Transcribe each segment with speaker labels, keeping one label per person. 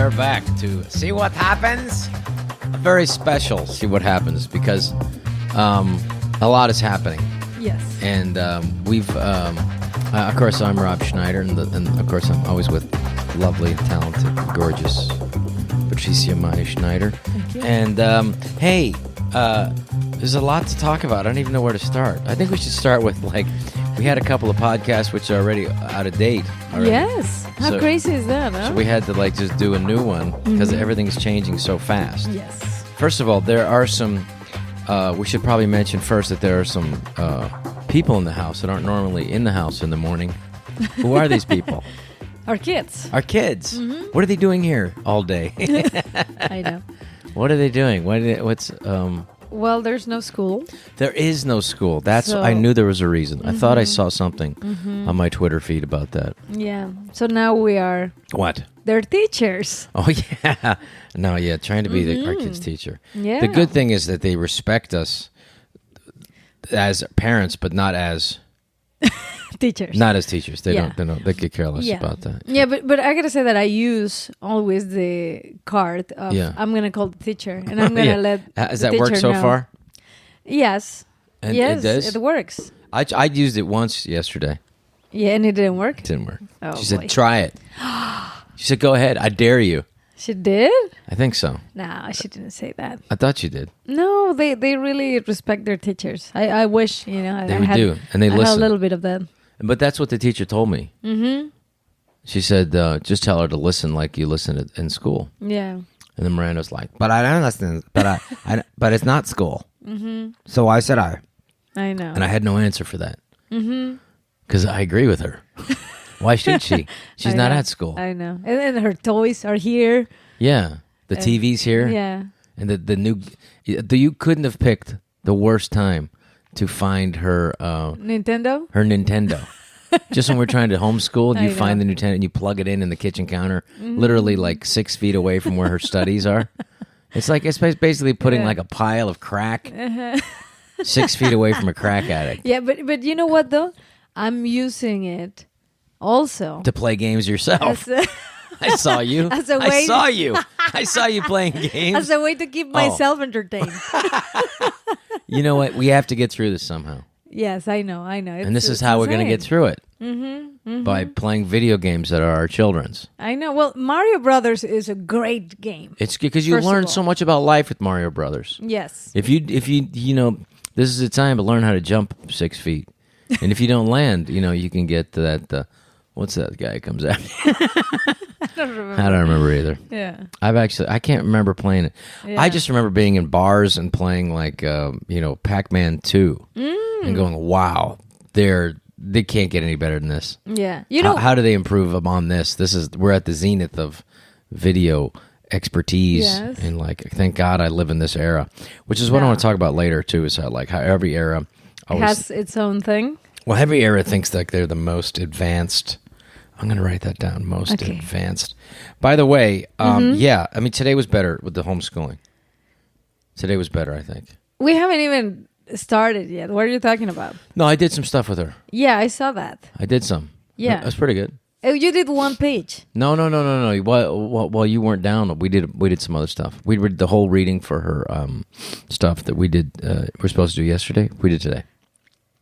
Speaker 1: are back to See What Happens. Very special See What Happens because a lot is happening.
Speaker 2: Yes.
Speaker 1: And we've, of course, I'm Rob Schneider, and of course, I'm always with lovely, talented, gorgeous PATRICIA Schneider.
Speaker 2: Thank you.
Speaker 1: And hey, there's a lot to talk about. I don't even know where to start. I think we should start with we had a couple of podcasts which are already out of date. Already.
Speaker 2: Yes. How crazy is that, huh?
Speaker 1: So we had to just do a new one because everything's changing so fast.
Speaker 2: Yes.
Speaker 1: First of all, there are some, we should probably mention first that there are some people in the house that aren't normally in the house in the morning. Who are these people?
Speaker 2: Our kids.
Speaker 1: Our kids. What are they doing here all day?
Speaker 2: I know.
Speaker 1: What are they doing?
Speaker 2: Well, there's no school.
Speaker 1: There is no school. I knew there was a reason. I thought I saw something on my Twitter feed about that.
Speaker 2: Yeah. So now we are...
Speaker 1: What?
Speaker 2: They're teachers.
Speaker 1: Oh, yeah. No, yeah, trying to be our kid's teacher.
Speaker 2: Yeah.
Speaker 1: The good thing is that they respect us as parents, but not as...
Speaker 2: Teachers.
Speaker 1: Not as teachers. They
Speaker 2: Yeah.
Speaker 1: don't. They could care less about that.
Speaker 2: Yeah, but I gotta say that I use always the card of I'm gonna call the teacher and I'm gonna let
Speaker 1: Has
Speaker 2: the
Speaker 1: that worked
Speaker 2: teacher
Speaker 1: so
Speaker 2: know.
Speaker 1: far?
Speaker 2: Yes.
Speaker 1: And
Speaker 2: yes,
Speaker 1: it does?
Speaker 2: it works.
Speaker 1: I used it once yesterday.
Speaker 2: Yeah, and it didn't work.
Speaker 1: It didn't work.
Speaker 2: Oh,
Speaker 1: she said,
Speaker 2: boy.
Speaker 1: "Try it." She said, "Go ahead. I dare you."
Speaker 2: She did?
Speaker 1: I think so.
Speaker 2: No, she didn't say that.
Speaker 1: I thought you did.
Speaker 2: No, they really respect their teachers. I wish
Speaker 1: They
Speaker 2: I
Speaker 1: would
Speaker 2: had,
Speaker 1: do, and they
Speaker 2: I had
Speaker 1: listen.
Speaker 2: a little bit of that.
Speaker 1: But that's what the teacher told me. Mm-hmm. She said, "Just tell her to listen like you listen in school."
Speaker 2: Yeah.
Speaker 1: And then Miranda's like, "But I don't listen. But but it's not school." Mm-hmm. So why should I?
Speaker 2: I know.
Speaker 1: And I had no answer for that. Because I agree with her. Why should she? She's
Speaker 2: I
Speaker 1: not
Speaker 2: know.
Speaker 1: at school.
Speaker 2: I know. And her toys are here.
Speaker 1: Yeah. The TV's here.
Speaker 2: Yeah.
Speaker 1: And the new... You couldn't have picked the worst time to find her...
Speaker 2: Nintendo?
Speaker 1: Her Nintendo. Just when we're trying to homeschool,
Speaker 2: I
Speaker 1: you
Speaker 2: know.
Speaker 1: find the Nintendo and you plug it in the kitchen counter, literally 6 feet away from where her studies are. It's basically putting a pile of crack 6 feet away from a crack addict.
Speaker 2: Yeah, but you know what though? I'm using it also.
Speaker 1: To play games yourself. I saw you.
Speaker 2: As a
Speaker 1: I
Speaker 2: way-
Speaker 1: saw you. I saw you playing games.
Speaker 2: As a way to keep myself entertained.
Speaker 1: You know what? We have to get through this somehow.
Speaker 2: Yes, I know.
Speaker 1: And this is how we're going to get through it. By playing video games that are our children's.
Speaker 2: I know. Well, Mario Brothers is a great game.
Speaker 1: It's because you
Speaker 2: First of
Speaker 1: learn
Speaker 2: all.
Speaker 1: so much about life with Mario Brothers.
Speaker 2: Yes.
Speaker 1: If you this is the time to learn how to jump 6 feet. And if you don't land, you can get to that what's that guy who comes out?
Speaker 2: I don't
Speaker 1: I don't remember either.
Speaker 2: Yeah.
Speaker 1: I can't remember playing it.
Speaker 2: Yeah.
Speaker 1: I just remember being in bars and playing Pac-Man 2 and going, wow, they can't get any better than this.
Speaker 2: Yeah.
Speaker 1: How do they improve upon this? We're at the zenith of video expertise.
Speaker 2: Yes.
Speaker 1: And thank God I live in this era, which is what I want to talk about later too, is how every era
Speaker 2: has its own thing.
Speaker 1: well, every era thinks they're the most advanced. I'm going to write that down. Most
Speaker 2: Okay.
Speaker 1: advanced. By the way, yeah, I mean, today was better with the homeschooling. Today was better, I think.
Speaker 2: We haven't even started yet. What are you talking about?
Speaker 1: No, I did some stuff with her.
Speaker 2: Yeah, I saw that.
Speaker 1: I did some.
Speaker 2: Yeah.
Speaker 1: It was pretty good.
Speaker 2: Oh, you did one page.
Speaker 1: No. While you weren't down, we did some other stuff. We did the whole reading for her stuff that we did. We're supposed to do yesterday. We did today.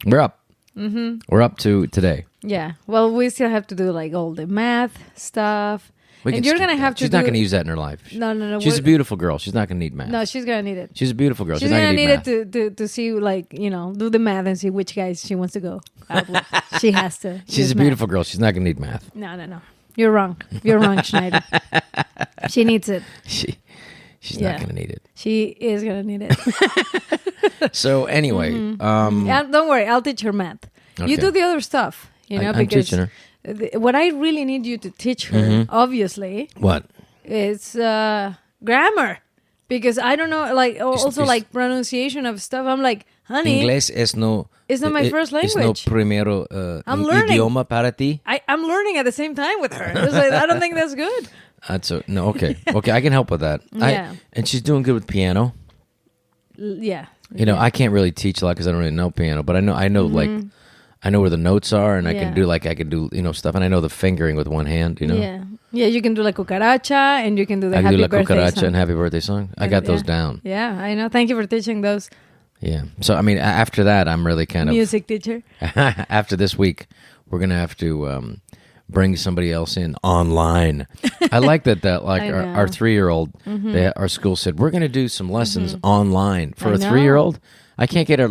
Speaker 1: We're up. Mm-hmm. We're up to today.
Speaker 2: Yeah. Well, we still have to do all the math stuff.
Speaker 1: We can
Speaker 2: And you're
Speaker 1: skip
Speaker 2: going to have
Speaker 1: that.
Speaker 2: to
Speaker 1: She's not going to use that in her life.
Speaker 2: No.
Speaker 1: She's a beautiful girl. She's not going to need math.
Speaker 2: No, she's going to need it.
Speaker 1: She's a beautiful girl.
Speaker 2: She's
Speaker 1: not
Speaker 2: going to
Speaker 1: need
Speaker 2: need
Speaker 1: math.
Speaker 2: it to see, do the math and see which guys she wants to go out with. She has to.
Speaker 1: She's
Speaker 2: use
Speaker 1: a beautiful girl. She's not going to need math.
Speaker 2: Math. No. You're wrong. You're wrong, Schneider. She needs it.
Speaker 1: She's not going to need it.
Speaker 2: She is going to need it.
Speaker 1: So anyway,
Speaker 2: Yeah, don't worry. I'll teach her math.
Speaker 1: Okay.
Speaker 2: You do the other stuff,
Speaker 1: I'm
Speaker 2: because
Speaker 1: teaching her.
Speaker 2: What I really need you to teach her, obviously,
Speaker 1: What?
Speaker 2: is grammar. Because I don't know, pronunciation of stuff. I'm like, honey,
Speaker 1: Inglés es no.
Speaker 2: It's not my first
Speaker 1: Es no
Speaker 2: language.
Speaker 1: primero
Speaker 2: I'm learning.
Speaker 1: idioma para ti.
Speaker 2: I'm learning at the same time with her. It's like, I don't think that's good.
Speaker 1: No. Okay. I can help with that.
Speaker 2: Yeah.
Speaker 1: And she's doing good with piano.
Speaker 2: Yeah.
Speaker 1: I can't really teach a lot because I don't really know piano, but I know I know where the notes are, and I
Speaker 2: Yeah.
Speaker 1: can do stuff, and I know the fingering with one hand.
Speaker 2: Yeah. Yeah, you can do like cucaracha, and you can do the
Speaker 1: I can
Speaker 2: happy
Speaker 1: do la
Speaker 2: birthday
Speaker 1: cucaracha
Speaker 2: song.
Speaker 1: and happy birthday song. I got those
Speaker 2: Yeah.
Speaker 1: down.
Speaker 2: Yeah, I know. Thank you for teaching those.
Speaker 1: Yeah. So I mean, after that, I'm really kind of
Speaker 2: Music teacher.
Speaker 1: after this week, we're gonna have to bring somebody else in online. I like that. Like
Speaker 2: I
Speaker 1: our
Speaker 2: know.
Speaker 1: 3-year-old, our school said we're gonna do some lessons online for
Speaker 2: I
Speaker 1: a
Speaker 2: know.
Speaker 1: 3-year-old. I can't get her,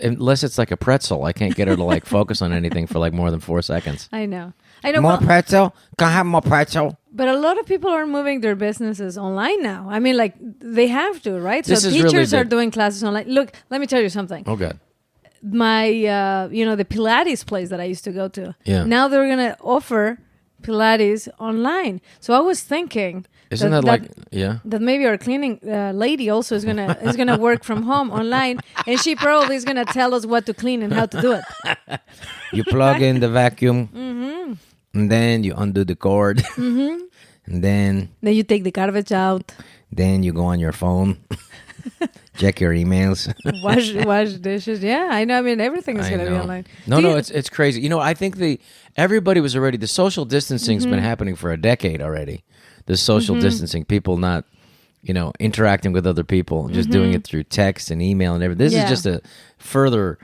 Speaker 1: unless it's like a pretzel. I can't get her to like focus on anything for like more than 4 seconds.
Speaker 2: I know. I know.
Speaker 1: More
Speaker 2: Well,
Speaker 1: pretzel? Can I have more pretzel?
Speaker 2: but a lot of people are moving their businesses online now. I mean, like they have to, right?
Speaker 1: This
Speaker 2: So
Speaker 1: is really
Speaker 2: teachers are
Speaker 1: the-
Speaker 2: doing classes online. Look, let me tell you something.
Speaker 1: Oh God.
Speaker 2: My, the Pilates place that I used to go to.
Speaker 1: Yeah.
Speaker 2: Now they're gonna offer Pilates online. So I was thinking,
Speaker 1: Isn't that like yeah?
Speaker 2: that maybe our cleaning lady also is gonna work from home online, and she probably is gonna tell us what to clean and how to do it.
Speaker 1: You plug in the vacuum, and then you undo the cord, and then
Speaker 2: Then you take the garbage out,
Speaker 1: you go on your phone, check your emails.
Speaker 2: wash dishes. Yeah, I know. I mean, everything is
Speaker 1: I
Speaker 2: gonna be
Speaker 1: know.
Speaker 2: online.
Speaker 1: No,
Speaker 2: Do
Speaker 1: no,
Speaker 2: you-
Speaker 1: it's crazy. I think everybody was already the social distancing's been happening for a decade already. The social distancing, people not interacting with other people, just doing it through text and email and everything. This
Speaker 2: Yeah.
Speaker 1: is just a further,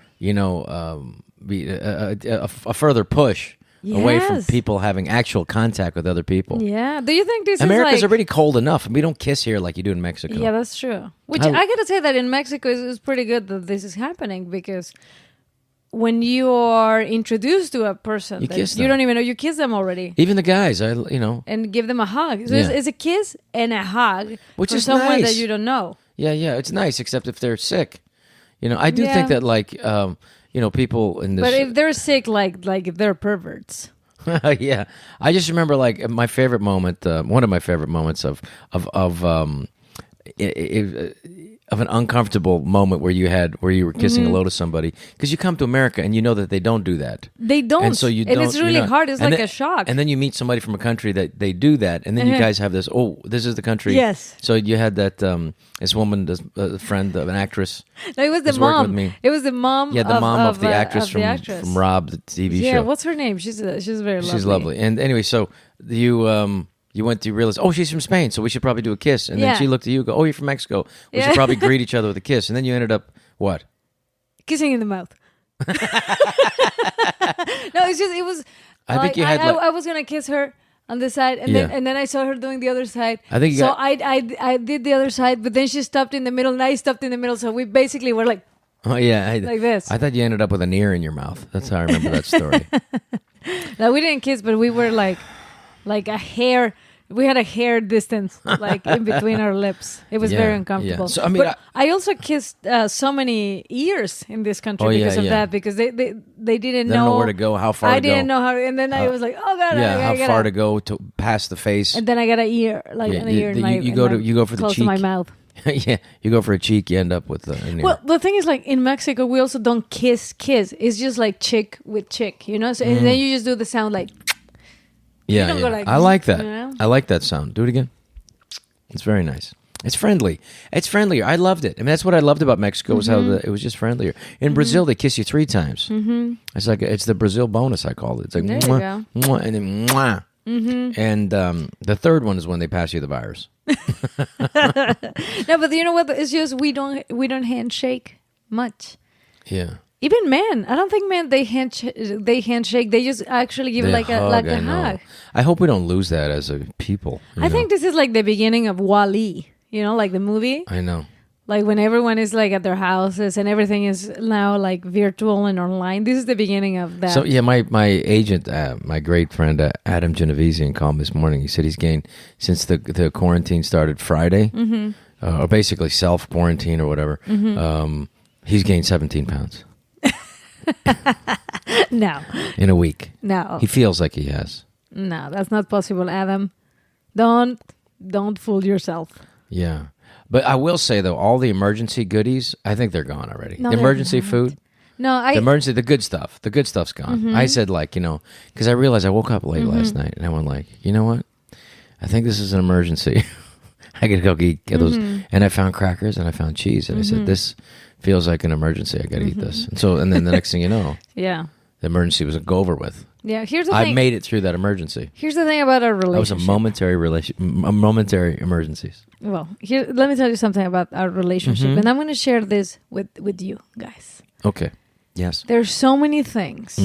Speaker 1: a further push away from
Speaker 2: Yes.
Speaker 1: people having actual contact with other people.
Speaker 2: Yeah. Do you think this
Speaker 1: America's
Speaker 2: is like?
Speaker 1: already cold enough, and we don't kiss here like you do in Mexico.
Speaker 2: Yeah, that's true. Which
Speaker 1: I-
Speaker 2: I gotta say that in Mexico is pretty good that this is happening, because when you are introduced to a person
Speaker 1: You
Speaker 2: that
Speaker 1: kiss
Speaker 2: you
Speaker 1: them.
Speaker 2: don't even know, you kiss them already
Speaker 1: Even the guys,
Speaker 2: and give them a hug. So
Speaker 1: Yeah.
Speaker 2: it's a kiss and a hug
Speaker 1: Which
Speaker 2: for
Speaker 1: is
Speaker 2: someone
Speaker 1: nice.
Speaker 2: that you don't know.
Speaker 1: yeah, it's nice, except if they're sick. I do
Speaker 2: Yeah.
Speaker 1: think that people in this.
Speaker 2: But if they're sick, like if they're perverts.
Speaker 1: Yeah, I just remember like my favorite moment, one of my favorite moments of an uncomfortable moment where you were kissing hello to somebody, because you come to America and you know that they don't do that.
Speaker 2: They don't.
Speaker 1: And so you
Speaker 2: And
Speaker 1: don't.
Speaker 2: it's really hard. It's
Speaker 1: and
Speaker 2: like
Speaker 1: then-
Speaker 2: a shock.
Speaker 1: And then you meet somebody from a country that they do that, and then you
Speaker 2: Uh-huh.
Speaker 1: guys have this. Oh, this is the country.
Speaker 2: Yes.
Speaker 1: So you had that this woman, this friend of an actress.
Speaker 2: No, it was the
Speaker 1: was working with
Speaker 2: mom.
Speaker 1: me.
Speaker 2: It was the mom.
Speaker 1: Yeah, the mom of the actress
Speaker 2: of the actress.
Speaker 1: from Rob, the TV
Speaker 2: Yeah,
Speaker 1: show.
Speaker 2: what's her name? She's very lovely.
Speaker 1: She's lovely. And anyway, so you went to realize, oh, she's from Spain, so we should probably do a kiss. And
Speaker 2: Yeah.
Speaker 1: then she looked at you and go, oh, you're from Mexico. We
Speaker 2: Yeah.
Speaker 1: should probably greet each other with a kiss. And then you ended up, what?
Speaker 2: Kissing in the mouth. No, it's just it was.
Speaker 1: I think
Speaker 2: like,
Speaker 1: you had, like-
Speaker 2: I was gonna kiss her on the side, and
Speaker 1: Yeah.
Speaker 2: then I saw her doing the other side.
Speaker 1: I think you
Speaker 2: so.
Speaker 1: got-
Speaker 2: I did the other side, but then she stopped in the middle, and I stopped in the middle. So we basically were like,
Speaker 1: Oh, yeah.
Speaker 2: Like this.
Speaker 1: I thought you ended up with an ear in your mouth. That's how I remember that story.
Speaker 2: no, we didn't kiss, but we were like a hair. We had a hair distance, like in between our lips. It was
Speaker 1: Yeah,
Speaker 2: very
Speaker 1: yeah.
Speaker 2: uncomfortable.
Speaker 1: So, I mean,
Speaker 2: but I also kissed so many ears in this country
Speaker 1: Oh, yeah,
Speaker 2: because of
Speaker 1: yeah.
Speaker 2: that, because they didn't
Speaker 1: They don't know where to go, how far
Speaker 2: I
Speaker 1: to go.
Speaker 2: didn't know how, and then I was like, oh god,
Speaker 1: Yeah,
Speaker 2: I
Speaker 1: how
Speaker 2: gotta,
Speaker 1: far to go to past the face.
Speaker 2: and then I got an ear, like
Speaker 1: Yeah,
Speaker 2: an ear in my.
Speaker 1: you
Speaker 2: in
Speaker 1: go
Speaker 2: my-
Speaker 1: to- you go for the
Speaker 2: close to my
Speaker 1: cheek.
Speaker 2: mouth.
Speaker 1: Yeah, you go for a cheek, you end up with an ear.
Speaker 2: Well, the thing is, like in Mexico, we also don't kiss. It's just like chick with chick, you know. So and then you just do the sound like.
Speaker 1: yeah,
Speaker 2: don't
Speaker 1: yeah.
Speaker 2: go like
Speaker 1: I like that.
Speaker 2: you know?
Speaker 1: I like that sound. Do it again. It's very nice. It's friendly. It's friendlier. I loved it. I mean, that's what I loved about Mexico was how it was just friendlier. In Brazil, they kiss you 3 times. Mm-hmm. It's the Brazil bonus, I call it. It's like
Speaker 2: There you
Speaker 1: mwah,
Speaker 2: go.
Speaker 1: mwah, and then mwah. Mm-hmm. And the third one is when they pass you the virus.
Speaker 2: No, but you know what? It's just we don't handshake much.
Speaker 1: Yeah.
Speaker 2: Even men, I don't think men they handshake. They just actually give
Speaker 1: They
Speaker 2: like a
Speaker 1: I know.
Speaker 2: hug.
Speaker 1: I hope we don't lose that as a people. you
Speaker 2: I
Speaker 1: know?
Speaker 2: think this is like the beginning of Wall-E. You know, like the movie,
Speaker 1: I know.
Speaker 2: like when everyone is like at their houses and everything is now like virtual and online. This is the beginning of that.
Speaker 1: So yeah, my agent, my great friend Adam Genovesian called me this morning. He said he's gained since the quarantine started Friday, or basically self quarantine or whatever. He's gained 17 pounds
Speaker 2: No,
Speaker 1: in a week.
Speaker 2: no,
Speaker 1: He feels like he has.
Speaker 2: no, that's not possible, Adam. Don't fool yourself.
Speaker 1: Yeah, but I will say though, all the emergency goodies, I think they're gone already.
Speaker 2: No,
Speaker 1: the
Speaker 2: they're
Speaker 1: emergency
Speaker 2: not.
Speaker 1: food.
Speaker 2: No,
Speaker 1: The good stuff. The good stuff's gone. I said because I realized I woke up late last night and I went like, you know what? I think this is an emergency. I gotta go get those. And I found crackers and I found cheese and I said, this feels like an emergency. I gotta eat this. And then the next thing you know,
Speaker 2: yeah.
Speaker 1: The emergency was over with.
Speaker 2: Yeah, here's the
Speaker 1: I
Speaker 2: thing.
Speaker 1: made it through that emergency.
Speaker 2: Here's the thing about our
Speaker 1: That was
Speaker 2: relationship.
Speaker 1: a momentary emergencies.
Speaker 2: Well, here, let me tell you something about our relationship,
Speaker 1: Mm-hmm.
Speaker 2: and I'm going to share this with you guys.
Speaker 1: Okay. Yes.
Speaker 2: There's so many things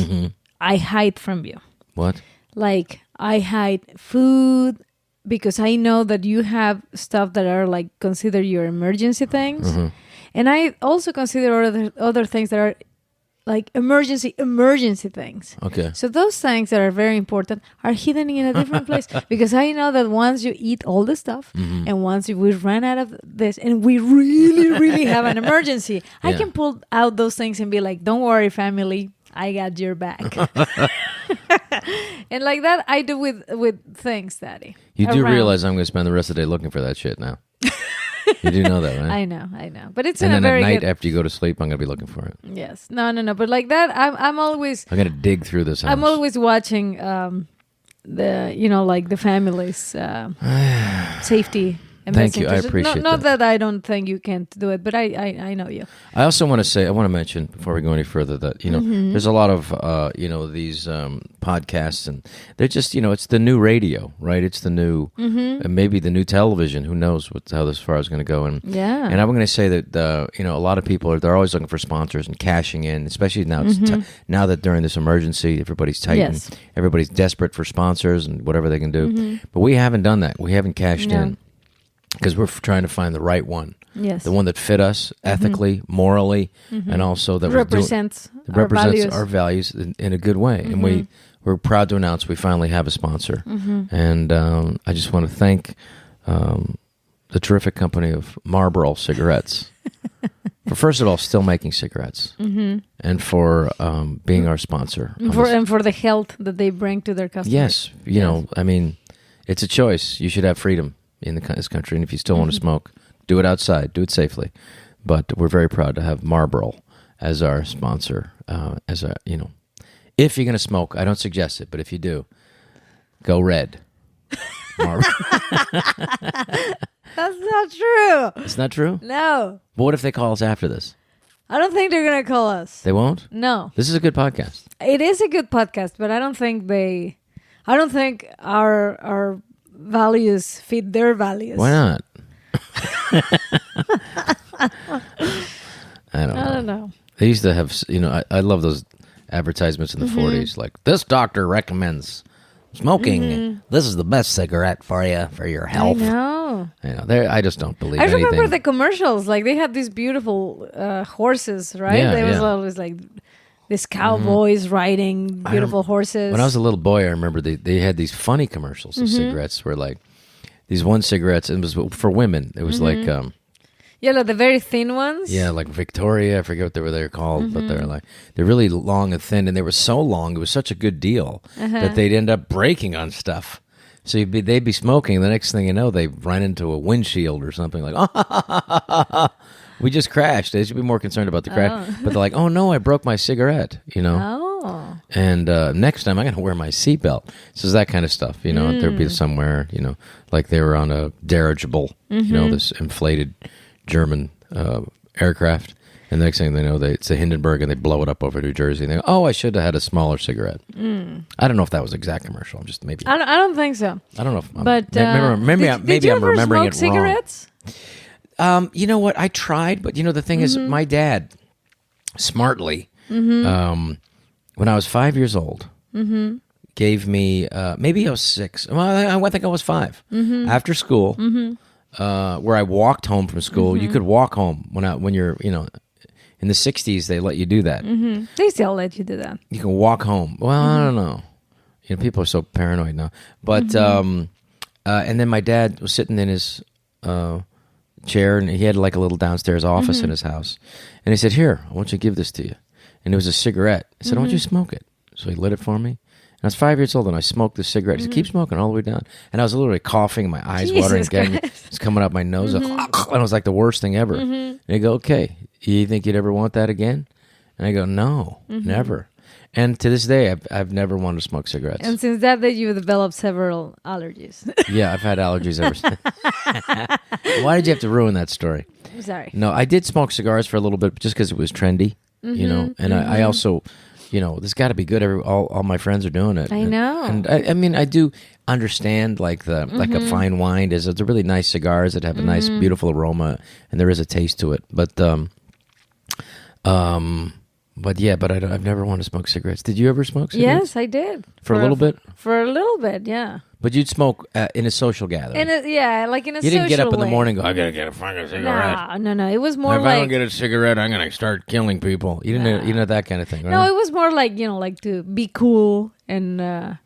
Speaker 2: I hide from you.
Speaker 1: What?
Speaker 2: Like, I hide food because I know that you have stuff that are like considered your emergency things. And I also consider other things that are like emergency things.
Speaker 1: Okay.
Speaker 2: So those things that are very important are hidden in a different place because I know that once you eat all the stuff and once we run out of this and we really, really have an emergency, I can pull out those things and be like, don't worry, family, I got your back. And like that, I do with things, Daddy.
Speaker 1: You do
Speaker 2: Around.
Speaker 1: realize I'm going to spend the rest of the day looking for that shit now. You do know that, right?
Speaker 2: I know. But it's
Speaker 1: And
Speaker 2: in a
Speaker 1: then at
Speaker 2: very
Speaker 1: night
Speaker 2: good...
Speaker 1: after you go to sleep, I'm going to be looking for it.
Speaker 2: Yes. No. But like that, I'm always...
Speaker 1: I'm going to dig through this house.
Speaker 2: I'm always watching the family's safety and
Speaker 1: Thank
Speaker 2: best
Speaker 1: you. I
Speaker 2: interests.
Speaker 1: appreciate
Speaker 2: not
Speaker 1: that.
Speaker 2: that I don't think you can't do it, but I know you.
Speaker 1: I also want to mention before we go any further that, there's a lot of, these podcasts and they're just, it's the new radio, right? It's the new, maybe the new television. Who knows how this far is going to go. And I'm going to say that, a lot of people they're always looking for sponsors and cashing in, especially now, now that during this emergency, everybody's tight and everybody's desperate for sponsors and whatever they can do. But we haven't done that. We haven't cashed in. Because we're trying to find the right one.
Speaker 2: Yes.
Speaker 1: The one that fit us ethically, morally, and also that
Speaker 2: represents
Speaker 1: our values in a good way. And we're proud to announce we finally have a sponsor. And I just want to thank the terrific company of Marlboro cigarettes for, first of all, still making cigarettes, and for being our sponsor.
Speaker 2: And for the health that they bring to their customers.
Speaker 1: Yes. I mean, it's a choice. You should have freedom in this country, and if you still want to smoke, do it outside, do it safely. But we're very proud to have Marlboro as our sponsor. If you're going to smoke, I don't suggest it, but if you do, go red. Marlboro.
Speaker 2: That's not true.
Speaker 1: It's not true?
Speaker 2: No.
Speaker 1: But what if they call us after this?
Speaker 2: I don't think they're going to call us.
Speaker 1: They won't?
Speaker 2: No.
Speaker 1: This is a good podcast.
Speaker 2: It is a good podcast, but I don't think our values fit their values.
Speaker 1: Why not? I don't know. They used to have, I love those advertisements in the 40s, like, this doctor recommends smoking. This is the best cigarette for you, for your health.
Speaker 2: I know.
Speaker 1: I just don't believe
Speaker 2: I
Speaker 1: anything.
Speaker 2: remember the commercials. Like, they had these beautiful horses, right?
Speaker 1: Yeah,
Speaker 2: There was always like these cowboys riding beautiful horses.
Speaker 1: When I was a little boy, I remember they had these funny commercials of cigarettes where, like, these one cigarettes, and it was for women. It was like...
Speaker 2: like the very thin ones.
Speaker 1: Yeah, like Victoria. I forget what they were called, but they're really long and thin, and they were so long. It was such a good deal that they'd end up breaking on stuff. So they'd be smoking, and the next thing you know, they run into a windshield or something like, we just crashed. They should be more concerned about the crash. But they're like, oh no, I broke my cigarette, And next time I'm going to wear my seatbelt. So it's that kind of stuff, There'd be somewhere, like they were on a dirigible, this inflated German aircraft. And the next thing they know, it's a Hindenburg, and they blow it up over New Jersey. And they go, oh, I should have had a smaller cigarette. I don't know if that was the exact commercial. I'm just maybe.
Speaker 2: I don't think so.
Speaker 1: I don't know if.
Speaker 2: But
Speaker 1: maybe
Speaker 2: did you
Speaker 1: I'm
Speaker 2: ever
Speaker 1: remembering it
Speaker 2: smoke cigarettes?
Speaker 1: wrong. You know what? I tried, but the thing is, my dad, smartly, when I was 5 years old, gave me maybe I was 6. Well, I think I was 5. After school, where I walked home from school. You could walk home when you're in the 60s. They let you do that.
Speaker 2: They still let you do that.
Speaker 1: You can walk home. Well, I don't know. People are so paranoid now. But and then my dad was sitting in his chair, and he had like a little downstairs office in his house. And he said, "Here, I want you to give this to you." And it was a cigarette. I said, "I want you to smoke it." So he lit it for me. And I was 5 years old, and I smoked the cigarette. He said, "Keep smoking all the way down." And I was literally coughing, my eyes watering, it's coming up my nose. And it was like the worst thing ever. And he go, "Okay, you think you'd ever want that again?" And I go, "No, never." And to this day, I've never wanted to smoke cigarettes.
Speaker 2: And since that day, you've developed several allergies.
Speaker 1: Yeah, I've had allergies ever since. Why did you have to ruin that story?
Speaker 2: Sorry.
Speaker 1: No, I did smoke cigars for a little bit just because it was trendy, And I also this got to be good. All my friends are doing it.
Speaker 2: I know.
Speaker 1: And I mean, I do understand like a fine wine is. It's a really nice cigars that have a nice, beautiful aroma, and there is a taste to it. But I've never wanted to smoke cigarettes. Did you ever smoke cigarettes?
Speaker 2: Yes, I did.
Speaker 1: For a little bit?
Speaker 2: For a little bit, yeah.
Speaker 1: But you'd smoke in a social gathering.
Speaker 2: Like in a social
Speaker 1: You didn't get up in the
Speaker 2: way.
Speaker 1: morning and go, I gotta get a fucking cigarette.
Speaker 2: No. It was more
Speaker 1: If
Speaker 2: like...
Speaker 1: I don't get a cigarette, I'm gonna start killing people. You didn't know that kind of thing, right?
Speaker 2: No, it was more like, like to be cool and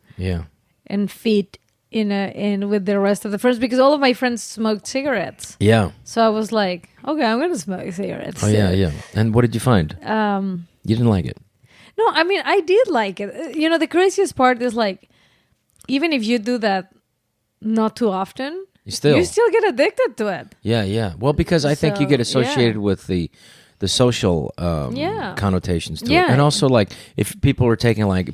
Speaker 2: fit in with the rest of the friends, because all of my friends smoked cigarettes.
Speaker 1: Yeah.
Speaker 2: So I was like, okay, I'm gonna smoke cigarettes.
Speaker 1: Oh, yeah. And what did you find? You didn't like it?
Speaker 2: No, I mean, I did like it. The craziest part is like, even if you do that not too often, you still get addicted to it.
Speaker 1: Yeah. Well, because I think you get associated with the social connotations to it. And also, like, if people were taking, like,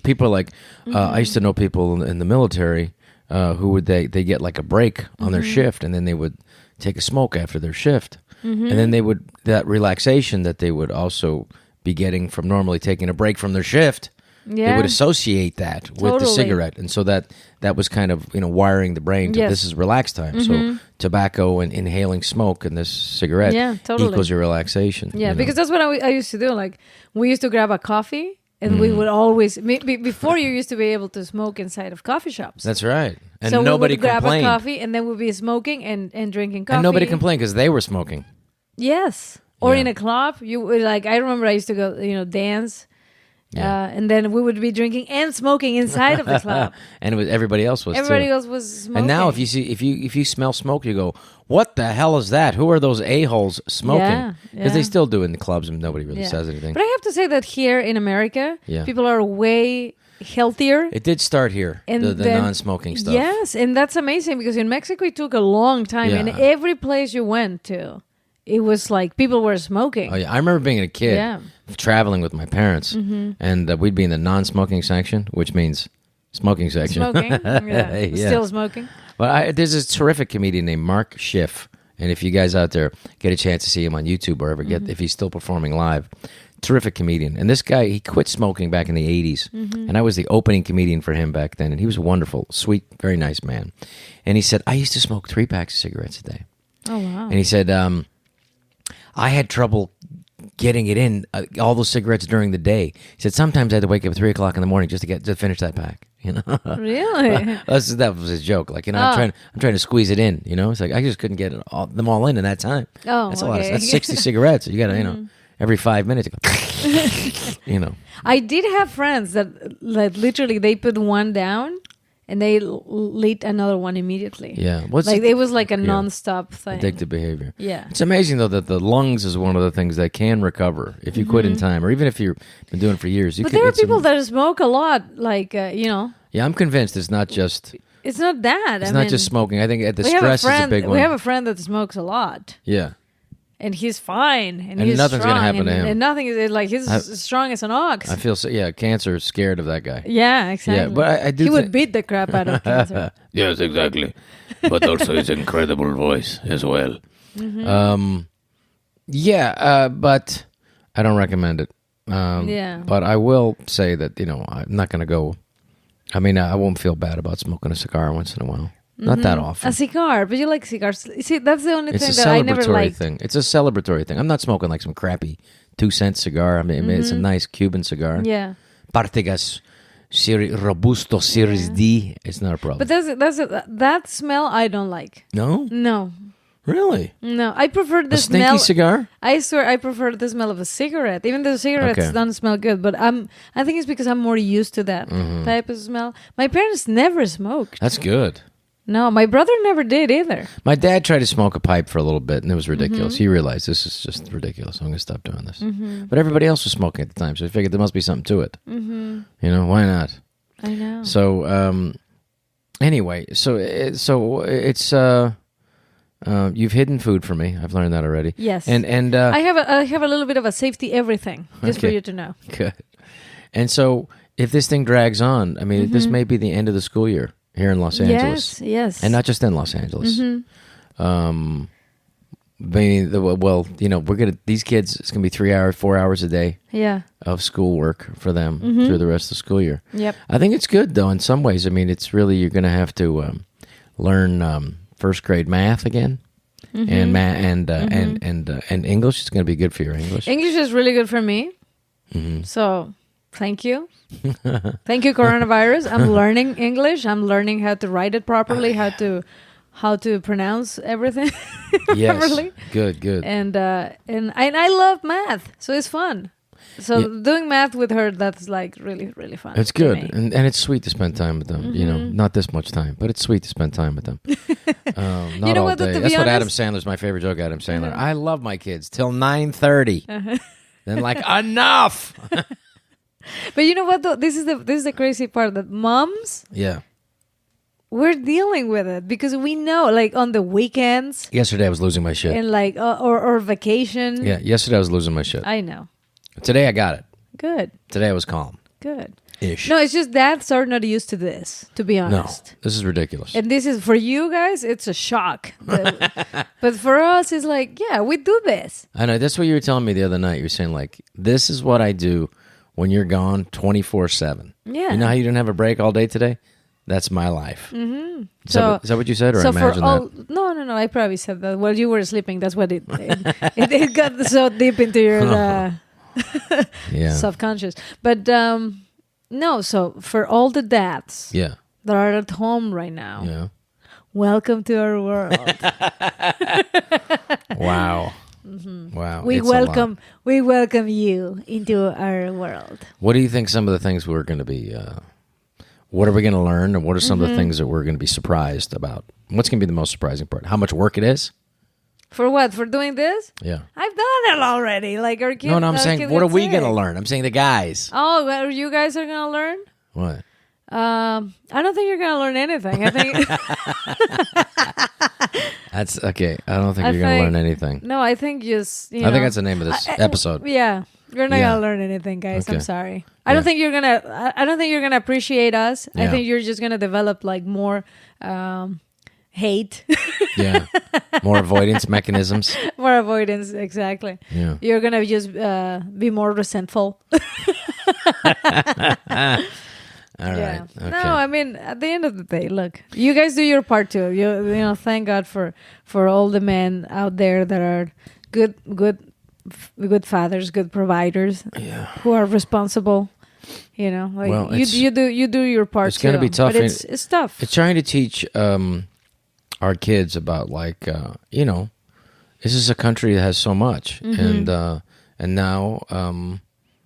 Speaker 1: I used to know people in the military who would they get like a break on their shift, and then they would take a smoke after their shift. And then they would, that relaxation that they would also be getting from normally taking a break from their shift, they would associate that with the cigarette. And so that was kind of, wiring the brain to this is relax time. So tobacco and inhaling smoke and this cigarette equals your relaxation.
Speaker 2: Yeah, because that's what I used to do. Like, we used to grab a coffee, and we would always, before you used to be able to smoke inside of coffee shops.
Speaker 1: That's right. And
Speaker 2: so
Speaker 1: nobody
Speaker 2: we would grab
Speaker 1: complained.
Speaker 2: a coffee, and then we'd be smoking and drinking coffee.
Speaker 1: And nobody complained because they were smoking.
Speaker 2: Yes. Or in a club, you would, like, I remember I used to go, dance, and then we would be drinking and smoking inside of the club.
Speaker 1: And everybody else was
Speaker 2: smoking.
Speaker 1: And now if you smell smoke, you go, what the hell is that? Who are those a-holes smoking? Because they still do it in the clubs, and nobody really says anything.
Speaker 2: But I have to say that here in America, people are way healthier.
Speaker 1: It did start here, the non-smoking stuff.
Speaker 2: Yes, and that's amazing, because in Mexico it took a long time, and every place you went to, it was like people were smoking.
Speaker 1: Oh yeah, I remember being a kid, traveling with my parents, and we'd be in the non-smoking section, which means smoking section.
Speaker 2: Smoking, still smoking.
Speaker 1: Well, there's this terrific comedian named Mark Schiff, and if you guys out there get a chance to see him on YouTube or ever if he's still performing live, terrific comedian. And this guy, he quit smoking back in the 80s, and I was the opening comedian for him back then, and he was a wonderful, sweet, very nice man. And he said, I used to smoke 3 packs of cigarettes a day.
Speaker 2: Oh, wow.
Speaker 1: And he said, I had trouble getting it in, all those cigarettes during the day. He said, sometimes I had to wake up at 3 o'clock in the morning just to finish that pack.
Speaker 2: Really?
Speaker 1: That was his joke. Like, I'm trying to squeeze it in. It's like I just couldn't get them all in that time.
Speaker 2: Oh,
Speaker 1: that's a lot. That's 60 cigarettes. You got to, every 5 minutes.
Speaker 2: I did have friends that literally they put one down and they lit another one immediately.
Speaker 1: Yeah.
Speaker 2: It was like a nonstop thing.
Speaker 1: Addictive behavior.
Speaker 2: Yeah.
Speaker 1: It's amazing, though, that the lungs is one of the things that can recover if you quit in time, or even if you've been doing it for years.
Speaker 2: But there are people that smoke a lot, Yeah,
Speaker 1: I'm convinced it's not just...
Speaker 2: It's not that.
Speaker 1: It's not just smoking. I think the stress is a big one.
Speaker 2: We have a friend that smokes a lot.
Speaker 1: Yeah.
Speaker 2: And he's fine. And
Speaker 1: he's nothing's going to happen to him.
Speaker 2: And nothing is like, he's as strong as an ox.
Speaker 1: I feel cancer is scared of that guy.
Speaker 2: Yeah, exactly.
Speaker 1: Yeah, but I do
Speaker 2: he would beat the crap out of cancer.
Speaker 1: Yes, exactly. But also his incredible voice as well. But I don't recommend it. But I will say that, I'm not going to go. I mean, I won't feel bad about smoking a cigar once in a while. Not that often.
Speaker 2: A cigar, but you like cigars. See, that's the only thing that
Speaker 1: I
Speaker 2: never liked.
Speaker 1: It's a celebratory thing. I'm not smoking like some crappy 2-cent cigar. I mean, it's a nice Cuban cigar.
Speaker 2: Yeah.
Speaker 1: Partegas Robusto Series D. It's not a problem.
Speaker 2: But that smell I don't like.
Speaker 1: No?
Speaker 2: No.
Speaker 1: Really?
Speaker 2: No. I prefer the
Speaker 1: smell. A stinky cigar?
Speaker 2: I swear I prefer the smell of a cigarette. Even though cigarettes don't smell good. But I think it's because I'm more used to that type of smell. My parents never smoked.
Speaker 1: That's good.
Speaker 2: No, my brother never did either.
Speaker 1: My dad tried to smoke a pipe for a little bit, and it was ridiculous. He realized this is just ridiculous. I'm going to stop doing this. But everybody else was smoking at the time, so I figured there must be something to it. Why not?
Speaker 2: I know.
Speaker 1: So, anyway, so it's you've hidden food from me. I've learned that already.
Speaker 2: Yes.
Speaker 1: And
Speaker 2: I have a little bit of a safety everything just for you to know.
Speaker 1: Good. And so if this thing drags on, I mean, this may be the end of the school year here in Los Angeles.
Speaker 2: Yes.
Speaker 1: And not just in Los Angeles. well, these kids, it's gonna be 4 hours a day
Speaker 2: Yeah.
Speaker 1: of schoolwork for them through the rest of the school year.
Speaker 2: Yep.
Speaker 1: I think it's good though in some ways. I mean, it's really, you're gonna have to learn first grade math again, and and English is gonna be good for your English.
Speaker 2: English is really good for me. So thank you. Thank you, coronavirus. I'm learning English. I'm learning how to write it properly, how to pronounce everything properly.
Speaker 1: Good.
Speaker 2: And I love math, so it's fun. So doing math with her, that's like really, really fun.
Speaker 1: It's good, and it's sweet to spend time with them. Not this much time, but it's sweet to spend time with them. Not all day. That's what Adam Sandler's my favorite joke. Adam Sandler. I love my kids till 9:30. Then like enough.
Speaker 2: But you know what though? This is the crazy part, that moms.
Speaker 1: Yeah.
Speaker 2: We're dealing with it because we know, like on the weekends.
Speaker 1: Yesterday I was losing my shit.
Speaker 2: And like or vacation.
Speaker 1: Yeah. Yesterday I was losing my shit.
Speaker 2: I know.
Speaker 1: Today I got it.
Speaker 2: Good.
Speaker 1: Today I was calm.
Speaker 2: Good.
Speaker 1: Ish.
Speaker 2: No, it's just dads are not used to this, to be honest.
Speaker 1: No, this is ridiculous.
Speaker 2: And this is, for you guys, it's a shock. But for us, it's like, yeah, we do this.
Speaker 1: I know. That's what you were telling me the other night. You were saying, like, this is what I do when you're gone 24/7.
Speaker 2: Yeah.
Speaker 1: You know how you didn't have a break all day today? That's my life. Mm-hmm. Is that what you said, or
Speaker 2: so
Speaker 1: I imagine that?
Speaker 2: No. I probably said that while you were sleeping. That's what it got so deep into your subconscious. But no, so for all the dads that are at home right now, welcome to our world.
Speaker 1: Wow. Wow.
Speaker 2: We welcome you into our world.
Speaker 1: What do you think some of the things we're going to be, what are we going to learn, and what are some of the things that we're going to be surprised about? What's going to be the most surprising part? How much work it is?
Speaker 2: For what? For doing this?
Speaker 1: Yeah.
Speaker 2: I've done it already. Like our kids.
Speaker 1: No, I'm saying, what are we going to learn? I'm saying the guys.
Speaker 2: Oh, well, you guys are going to learn?
Speaker 1: What?
Speaker 2: I don't think you're going to learn anything. I think
Speaker 1: that's okay. I don't think you're going to learn anything.
Speaker 2: No, I think just.
Speaker 1: I think that's the name of this episode.
Speaker 2: Yeah, you're not going to learn anything, guys. Okay. I'm sorry. I don't think you're gonna. I don't think you're gonna appreciate us. I think you're just gonna develop like more hate. Yeah,
Speaker 1: more avoidance mechanisms.
Speaker 2: More avoidance, exactly.
Speaker 1: Yeah,
Speaker 2: you're gonna just be more resentful.
Speaker 1: All right. Okay.
Speaker 2: No, I mean, at the end of the day, look, you guys do your part too. You know, thank God for all the men out there that are good fathers, good providers, who are responsible. You know, like you do your part.
Speaker 1: It's going to be tough.
Speaker 2: But it's tough.
Speaker 1: It's trying to teach our kids about like this is a country that has so much, and now.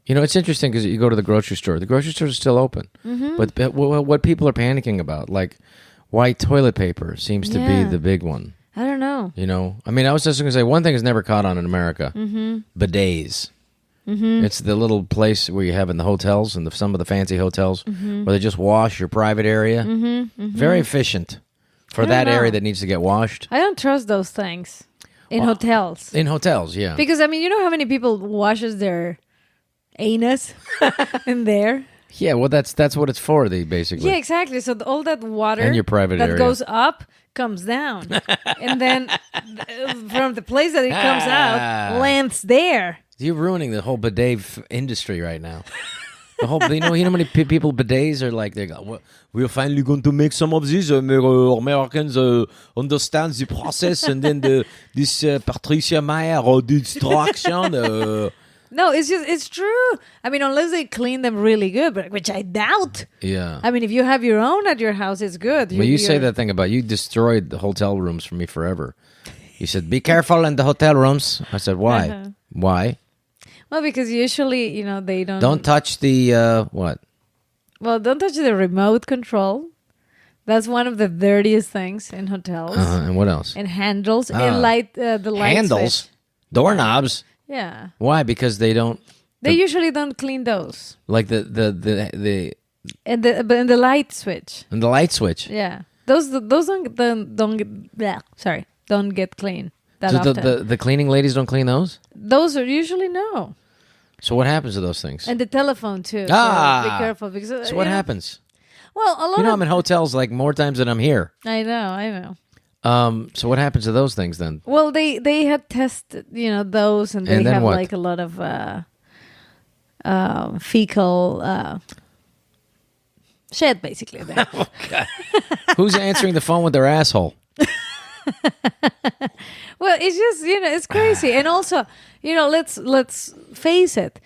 Speaker 1: It's interesting because you go to the grocery store. The grocery stores are still open. But what people are panicking about, like white toilet paper seems to be the big one.
Speaker 2: I don't know.
Speaker 1: I mean, I was just going to say, one thing is never caught on in America. Bidets. It's the little place where you have in the hotels and some of the fancy hotels where they just wash your private area. Very efficient for that area that needs to get washed.
Speaker 2: I don't trust those things in hotels.
Speaker 1: In hotels, yeah.
Speaker 2: Because, I mean, you know how many people washes their anus in there?
Speaker 1: Yeah, well, that's what it's for, basically.
Speaker 2: Yeah, exactly. So all that water
Speaker 1: and your private
Speaker 2: that
Speaker 1: area
Speaker 2: goes up comes down. And then from the place that it comes out, lands there.
Speaker 1: You're ruining the whole bidet industry right now. The whole, you know how many people bidets are like, we're finally going to make some of these Americans understand the process, and then this Patricia Meyer destruction.
Speaker 2: No, it's true. I mean, unless they clean them really good, which I doubt.
Speaker 1: Yeah.
Speaker 2: I mean, if you have your own at your house, it's good.
Speaker 1: Well, you say that thing about you destroyed the hotel rooms for me forever. You said, be careful in the hotel rooms. I said, why? Why?
Speaker 2: Well, because usually, they don't...
Speaker 1: Don't touch the, what?
Speaker 2: Well, don't touch the remote control. That's one of the dirtiest things in hotels.
Speaker 1: And what else?
Speaker 2: And handles and the light
Speaker 1: handles?
Speaker 2: switch.
Speaker 1: Doorknobs?
Speaker 2: Yeah.
Speaker 1: Why? Because they don't...
Speaker 2: They usually don't clean those.
Speaker 1: Like the
Speaker 2: And the light switch.
Speaker 1: And the light switch.
Speaker 2: Yeah. Those don't get clean that often.
Speaker 1: The cleaning ladies don't clean those?
Speaker 2: Those are usually no.
Speaker 1: So what happens to those things?
Speaker 2: And the telephone too. So be careful because
Speaker 1: so what happens?
Speaker 2: Well, a lot
Speaker 1: I'm in hotels like more times than I'm here.
Speaker 2: I know.
Speaker 1: So what happens to those things then?
Speaker 2: Well, they had tested, those, and they
Speaker 1: And then
Speaker 2: have
Speaker 1: what?
Speaker 2: like a lot of fecal shit, basically. There.
Speaker 1: Okay. Who's answering the phone with their asshole?
Speaker 2: Well, it's just it's crazy, and also let's face it,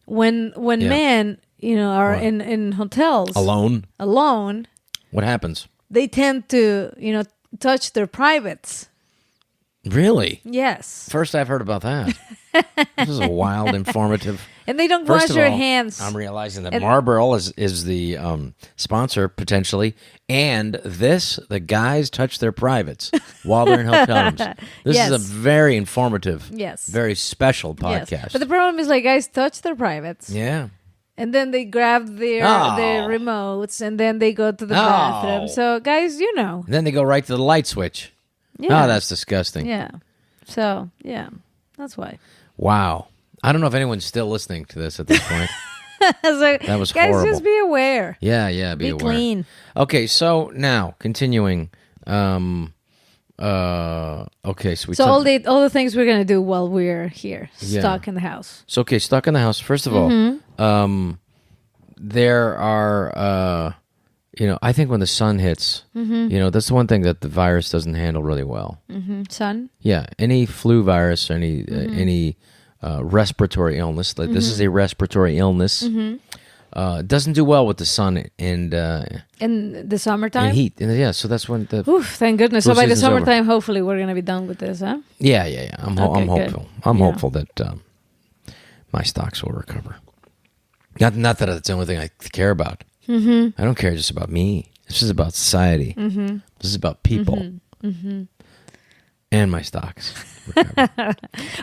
Speaker 2: when
Speaker 1: Yeah.
Speaker 2: men are
Speaker 1: What?
Speaker 2: in hotels
Speaker 1: Alone? What happens?
Speaker 2: they tend to touch their privates.
Speaker 1: Really?
Speaker 2: Yes,
Speaker 1: First I've heard about that. This is a wild, informative.
Speaker 2: and they don't
Speaker 1: First
Speaker 2: wash
Speaker 1: of
Speaker 2: their
Speaker 1: all,
Speaker 2: hands.
Speaker 1: I'm realizing that
Speaker 2: And-
Speaker 1: Marlboro is the sponsor potentially, and the guys touch their privates while they're in hotel rooms. This is a
Speaker 2: Yes.
Speaker 1: very informative,
Speaker 2: Yes.
Speaker 1: very special podcast.
Speaker 2: Yes. But the problem is, like, guys touch their privates.
Speaker 1: Yeah.
Speaker 2: And then they grab their remotes, and then they go to the bathroom. So, guys,
Speaker 1: And then they go right to the light switch.
Speaker 2: Yeah.
Speaker 1: Oh, that's disgusting.
Speaker 2: Yeah. So, yeah, that's why.
Speaker 1: Wow. I don't know if anyone's still listening to this at this point.
Speaker 2: So,
Speaker 1: That was
Speaker 2: guys,
Speaker 1: horrible.
Speaker 2: just be aware.
Speaker 1: Yeah, be
Speaker 2: Be
Speaker 1: aware.
Speaker 2: clean.
Speaker 1: Okay, so now continuing. Okay, so we
Speaker 2: So all the things we're gonna do while we're here,
Speaker 1: Yeah.
Speaker 2: stuck in the house.
Speaker 1: So okay, stuck in the house. First of all, there are I think when the sun hits, that's the one thing that the virus doesn't handle really well.
Speaker 2: Sun.
Speaker 1: Yeah, any flu virus or any respiratory illness. Like this is a respiratory illness. Doesn't do well with the sun and
Speaker 2: In the summertime.
Speaker 1: heat. And yeah, so that's when the
Speaker 2: Oof, thank goodness.
Speaker 1: Flu
Speaker 2: So by the
Speaker 1: season's over.
Speaker 2: summertime, hopefully, we're gonna be done with this, huh?
Speaker 1: yeah. I'm
Speaker 2: Okay, good.
Speaker 1: hopeful. I'm
Speaker 2: Yeah.
Speaker 1: hopeful that my stocks will recover. Not that it's the only thing I care about. I don't care just about me. This is about society. This is about people and my stocks.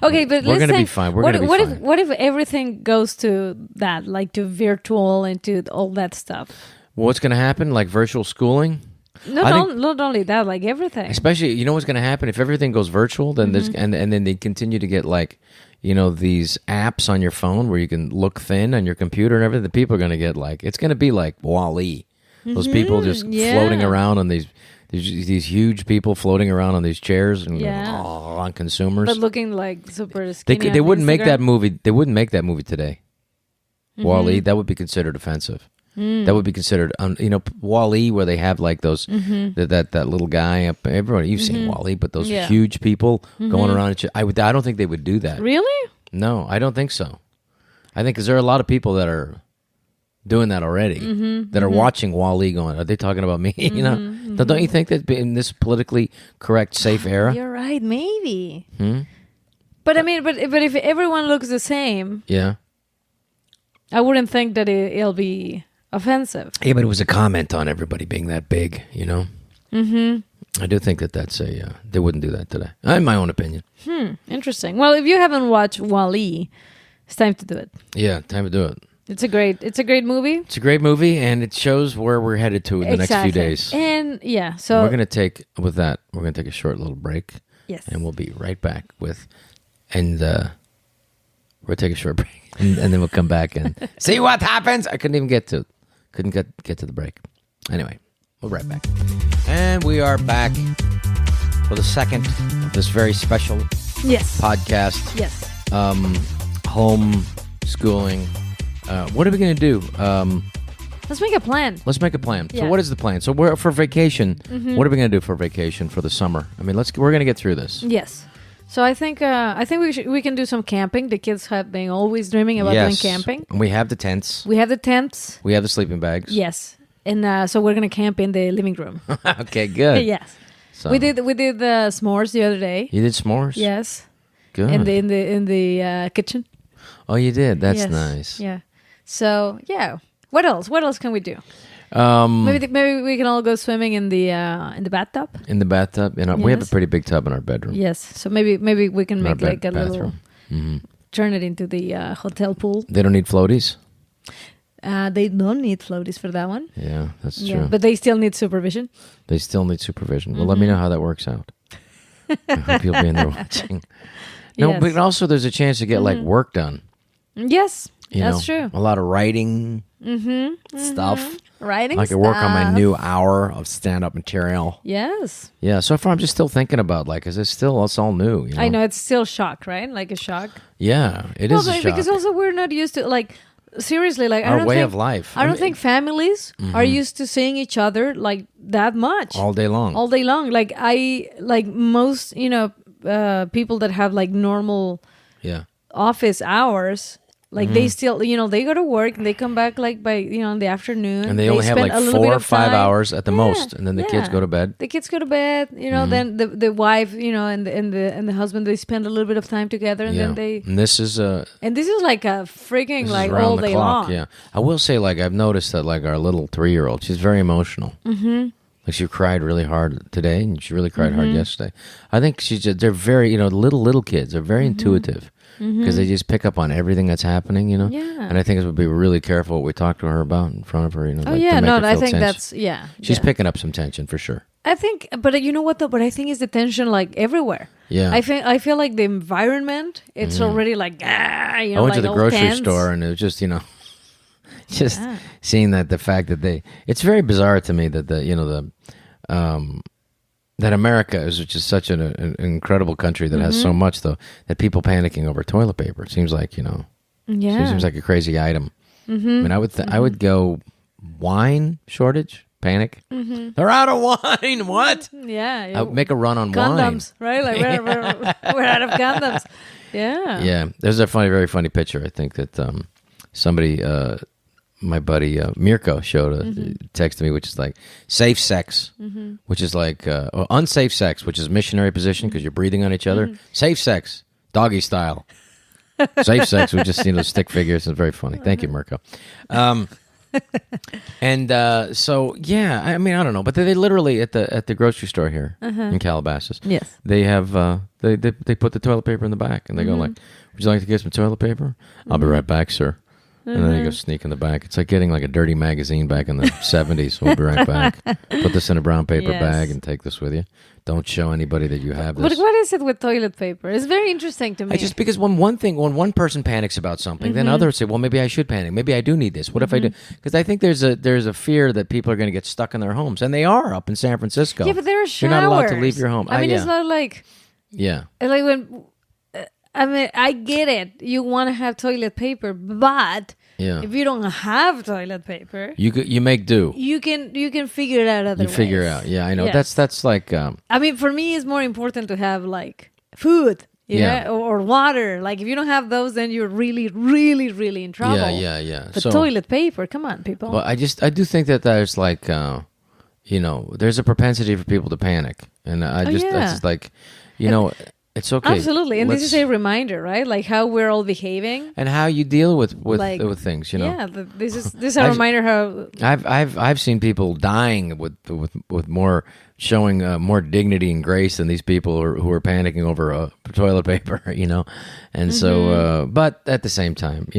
Speaker 2: Okay, but
Speaker 1: We're
Speaker 2: let's
Speaker 1: gonna be
Speaker 2: think,
Speaker 1: fine. We're
Speaker 2: what,
Speaker 1: gonna be
Speaker 2: what
Speaker 1: fine.
Speaker 2: if what if everything goes to that, like to virtual and to all that stuff?
Speaker 1: Well, what's going to happen? Like virtual schooling?
Speaker 2: Not only that, like everything.
Speaker 1: Especially, what's going to happen if everything goes virtual? Then there's and then they continue to get like, these apps on your phone where you can look thin on your computer and everything. The people are going to get like, it's going to be like Wall-E. Those people just
Speaker 2: yeah.
Speaker 1: floating around on these huge people floating around on these chairs and
Speaker 2: Yeah.
Speaker 1: on consumers.
Speaker 2: But looking like super
Speaker 1: They
Speaker 2: skinny.
Speaker 1: could, they
Speaker 2: on
Speaker 1: wouldn't make
Speaker 2: Instagram.
Speaker 1: that movie. They wouldn't make that movie today. Wall-E, that would be considered offensive. That would be considered, Wall-E, where they have like those that little guy up. Everyone, you've seen Wall-E, but those
Speaker 2: Yeah.
Speaker 1: huge people going around. I don't think they would do that.
Speaker 2: Really?
Speaker 1: No, I don't think so. I think because there are a lot of people that are doing that already, that are watching Wall-E going, are they talking about me? Don't you think that in this politically correct, safe era?
Speaker 2: You're right. Maybe. But I mean, but if everyone looks the same,
Speaker 1: Yeah.
Speaker 2: I wouldn't think that it'll be offensive.
Speaker 1: Yeah, but it was a comment on everybody being that big, I do think that's they wouldn't do that today. In my own opinion.
Speaker 2: Interesting. Well, if you haven't watched Wall-E, it's time to do it.
Speaker 1: Yeah, time to do it.
Speaker 2: It's a great movie.
Speaker 1: It's a great movie, and it shows where we're headed to in the next few days.
Speaker 2: And yeah, so
Speaker 1: we're gonna take a short little break.
Speaker 2: yes,
Speaker 1: And we'll be right back we'll take a short break, and then we'll come back and see what happens. I couldn't get to the break. Anyway, we'll be right back, and we are back for the second of this very special
Speaker 2: yes,
Speaker 1: podcast.
Speaker 2: yes.
Speaker 1: Home schooling. What are we gonna do?
Speaker 2: Let's make a plan.
Speaker 1: Let's make a plan. So
Speaker 2: Yeah.
Speaker 1: what is the plan? So we're for vacation. What are we going to do for vacation for the summer? I mean, we're going to get through this.
Speaker 2: Yes. So I think we can do some camping. The kids have been always dreaming about doing camping.
Speaker 1: And we have the tents.
Speaker 2: We have the tents.
Speaker 1: We have the sleeping bags.
Speaker 2: Yes. And so we're gonna camp in the living room.
Speaker 1: Okay, good.
Speaker 2: Yes.
Speaker 1: So,
Speaker 2: We did the s'mores the other day.
Speaker 1: You did s'mores?
Speaker 2: Yes.
Speaker 1: Good.
Speaker 2: In the kitchen.
Speaker 1: Oh, you did. That's
Speaker 2: Yes.
Speaker 1: nice.
Speaker 2: Yeah. So yeah. What else? What else can we do?
Speaker 1: Um,
Speaker 2: Maybe we can all go swimming in the bathtub.
Speaker 1: in the bathtub. We have a
Speaker 2: Yes.
Speaker 1: pretty big tub in our bedroom.
Speaker 2: Yes. So maybe we can
Speaker 1: In our
Speaker 2: make like a
Speaker 1: bathroom.
Speaker 2: little turn it into the hotel pool.
Speaker 1: They don't need floaties?
Speaker 2: They don't need floaties for that one.
Speaker 1: Yeah, that's
Speaker 2: Yeah,
Speaker 1: true.
Speaker 2: but they still need supervision.
Speaker 1: They still need supervision. Well, let me know how that works out. I hope you'll be in there watching. No,
Speaker 2: Yes.
Speaker 1: but also there's a chance to get like work done.
Speaker 2: Yes,
Speaker 1: You
Speaker 2: that's
Speaker 1: know,
Speaker 2: true.
Speaker 1: A lot of writing stuff.
Speaker 2: Writing
Speaker 1: I could work on my
Speaker 2: stuff.
Speaker 1: new hour of stand-up material.
Speaker 2: Yes.
Speaker 1: Yeah, so far I'm just still thinking about is it's all new,
Speaker 2: I know it's still shock, right? Like a shock.
Speaker 1: Yeah, it is a shock.
Speaker 2: Because also we're not used to seriously, I
Speaker 1: Our
Speaker 2: don't
Speaker 1: way
Speaker 2: think,
Speaker 1: of life.
Speaker 2: I don't think families are used to seeing each other like that much
Speaker 1: all day long.
Speaker 2: all day long. Most people that have like normal
Speaker 1: Yeah.
Speaker 2: office hours, they still they go to work and they come back by in the afternoon,
Speaker 1: And they only have
Speaker 2: spend a little
Speaker 1: 4
Speaker 2: bit
Speaker 1: or
Speaker 2: of
Speaker 1: 5
Speaker 2: time.
Speaker 1: hours at the
Speaker 2: Yeah,
Speaker 1: most, and then the kids
Speaker 2: yeah.
Speaker 1: go to bed.
Speaker 2: The kids go to bed, then the wife, and the husband, they spend a little bit of time together, and then they
Speaker 1: And this is
Speaker 2: like a freaking
Speaker 1: this is
Speaker 2: like
Speaker 1: around
Speaker 2: all
Speaker 1: the
Speaker 2: day
Speaker 1: clock.
Speaker 2: long.
Speaker 1: Yeah, I will say I've noticed that our little 3-year-old, she's very emotional. Mm-hmm. She cried really hard today, and she really cried hard yesterday. I think they're very little kids are very intuitive. Because they just pick up on everything that's happening,
Speaker 2: Yeah.
Speaker 1: And I think it would be really careful what we talk to her about in front of her,
Speaker 2: Oh yeah,
Speaker 1: to make her
Speaker 2: I
Speaker 1: feel
Speaker 2: think
Speaker 1: tense. She's
Speaker 2: yeah.
Speaker 1: picking up some tension for sure.
Speaker 2: I think, but you know what though? But I think it's the tension everywhere.
Speaker 1: Yeah.
Speaker 2: I feel like the environment, it's already
Speaker 1: I went to the
Speaker 2: all
Speaker 1: grocery
Speaker 2: tense.
Speaker 1: store, and it was just seeing the fact that it's very bizarre to me that that America is just such an incredible country that has so much, though, that people panicking over toilet paper. It seems like,
Speaker 2: Yeah.
Speaker 1: it seems like a crazy item. I mean, I would go wine shortage, panic. They're out of wine. What?
Speaker 2: Yeah.
Speaker 1: I would make a run on
Speaker 2: Condoms,
Speaker 1: wine.
Speaker 2: right? Like we're out of condoms. Yeah.
Speaker 1: Yeah. There's a very funny picture. I think that somebody, my buddy Mirko showed text to me, which is safe sex, which is or unsafe sex, which is missionary position because you're breathing on each other. Safe sex, doggy style. Safe sex, we just stick figures. It's very funny. Thank you, Mirko. So yeah, I mean, I don't know, but they literally at the grocery store here in Calabasas.
Speaker 2: Yes.
Speaker 1: They have they put the toilet paper in the back, and they go would you like to get some toilet paper? I'll be right back, sir. And then you go sneak in the back. It's like getting a dirty magazine back in the 70s. We'll be right back. Put this in a brown paper bag and take this with you. Don't show anybody that you have this.
Speaker 2: But what is it with toilet paper? It's very interesting to me.
Speaker 1: Just because when one person panics about something, then others say, well, maybe I should panic. Maybe I do need this. What if I do? Because I think there's a fear that people are going to get stuck in their homes. And they are up in San Francisco.
Speaker 2: Yeah, but there are showers.
Speaker 1: You're not allowed to leave your home.
Speaker 2: I mean, it's not
Speaker 1: Yeah.
Speaker 2: like when... I mean, I get it. You want to have toilet paper, but if you don't have toilet paper,
Speaker 1: you make do.
Speaker 2: You can figure it out other ways.
Speaker 1: You figure it out. Yeah, I know.
Speaker 2: Yes.
Speaker 1: That's like.
Speaker 2: I mean, for me, it's more important to have food, or water. Like if you don't have those, then you're really, really, really in trouble.
Speaker 1: Yeah.
Speaker 2: But toilet paper, come on, people.
Speaker 1: Well, I do think that there's there's a propensity for people to panic, and that's just it's okay.
Speaker 2: Absolutely, and this is a reminder, right? Like how we're all behaving
Speaker 1: and how you deal with things.
Speaker 2: Yeah, this is a reminder how
Speaker 1: I've seen people dying with more showing more dignity and grace than these people who are panicking over toilet paper. And so, but at the same time,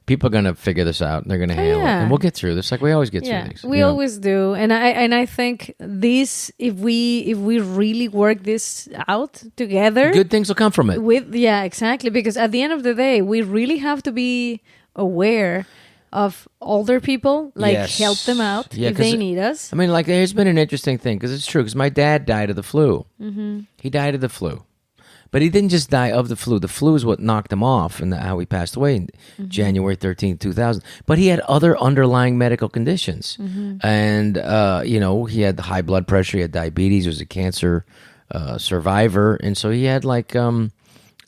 Speaker 1: people are going to figure this out. And they're going to handle it, and we'll get through this. Like we always get through these.
Speaker 2: We always do, and I think this, if we really work this out together,
Speaker 1: good things will come from it.
Speaker 2: Exactly. Because at the end of the day, we really have to be aware of older people, help them out if they need us.
Speaker 1: I mean, there's been an interesting thing because it's true. Because my dad died of the flu. He died of the flu. But he didn't just die of the flu. The flu is what knocked him off and how he passed away in January 13th, 2000. But he had other underlying medical conditions. And, he had high blood pressure. He had diabetes. He was a cancer survivor. And so he had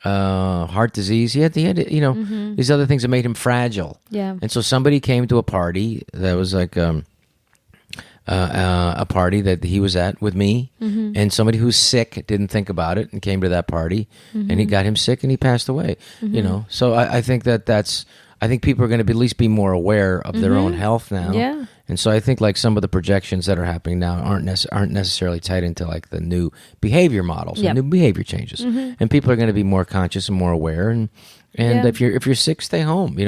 Speaker 1: heart disease. He had these other things that made him fragile.
Speaker 2: Yeah.
Speaker 1: And so somebody came to a party that was a party that he was at with me, and somebody who's sick didn't think about it and came to that party, and he got him sick and he passed away. So I think I think people are going to at least be more aware of their own health now.
Speaker 2: Yeah.
Speaker 1: And so I think some of the projections that are happening now aren't necessarily tied into the new behavior models and new behavior changes, and people are going to be more conscious and more aware. And if you're sick, stay home.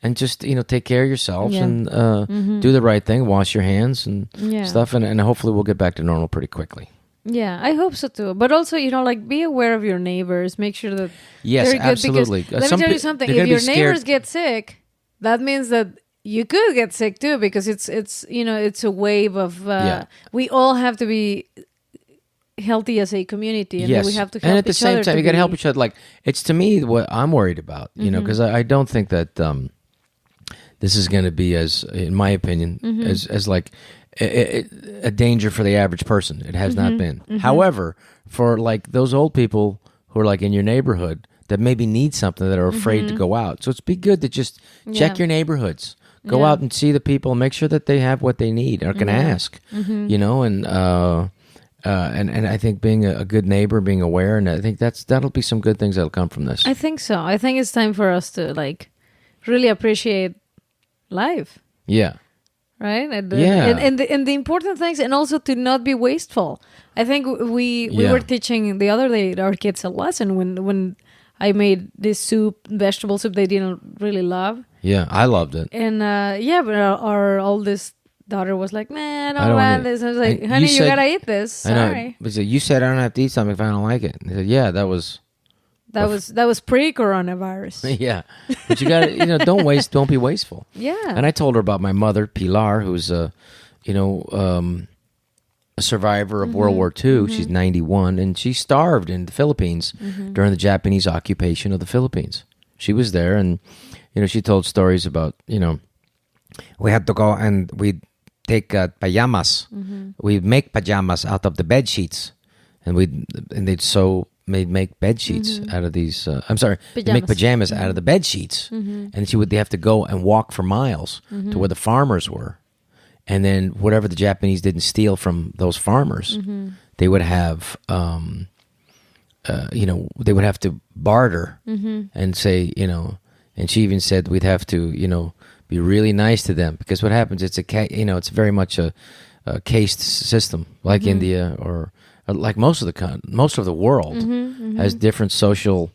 Speaker 1: And just take care of yourselves and do the right thing. Wash your hands and stuff, and hopefully we'll get back to normal pretty quickly.
Speaker 2: Yeah, I hope so too. But also, be aware of your neighbors. Make sure that
Speaker 1: yes,
Speaker 2: they're good.
Speaker 1: Absolutely.
Speaker 2: Because let me tell you something: if your neighbors get sick, that means that you could get sick too, because it's it's a wave of we all have to be healthy as a community, and then we have to help
Speaker 1: and at the
Speaker 2: each
Speaker 1: same
Speaker 2: other
Speaker 1: time you got to help each other. Like, it's, to me, what I'm worried about, because I don't think that this is going to be, as in my opinion, as like a danger for the average person. It has not been. However, for like those old people who are like in your neighborhood that maybe need something, that are afraid to go out, so it's be good to just check your neighborhoods, go out and see the people, make sure that they have what they need or can ask, and I think being a good neighbor, being aware, and I think that'll be some good things that'll come from this.
Speaker 2: I think so. I think it's time for us to like really appreciate life.
Speaker 1: Yeah.
Speaker 2: Right? And the important things, and also to not be wasteful. I think we were teaching the other day our kids a lesson when I made this vegetable soup they didn't really love.
Speaker 1: Yeah, I loved it.
Speaker 2: And but our oldest daughter was like, "Man, I don't want this." I was like, "Honey, you gotta eat this." Sorry.
Speaker 1: But you said I don't have to eat something if I don't like it. And he said, "Yeah, that was
Speaker 2: pre-coronavirus."
Speaker 1: Yeah, but you got to, don't be wasteful.
Speaker 2: Yeah.
Speaker 1: And I told her about my mother, Pilar, who's a survivor of World War II. She's 91, and she starved in the Philippines during the Japanese occupation of the Philippines. She was there, and she told stories about we had to go and we'd take pajamas. We'd make pajamas out of the bed sheets, and they'd make bed sheets out of these. Make pajamas out of the bed sheets, and they have to go and walk for miles to where the farmers were, and then whatever the Japanese didn't steal from those farmers, they would have, they would have to barter and say, and she even said we'd have to, be really nice to them, because what happens, it's it's very much a caste system, like India or like most of the world has different social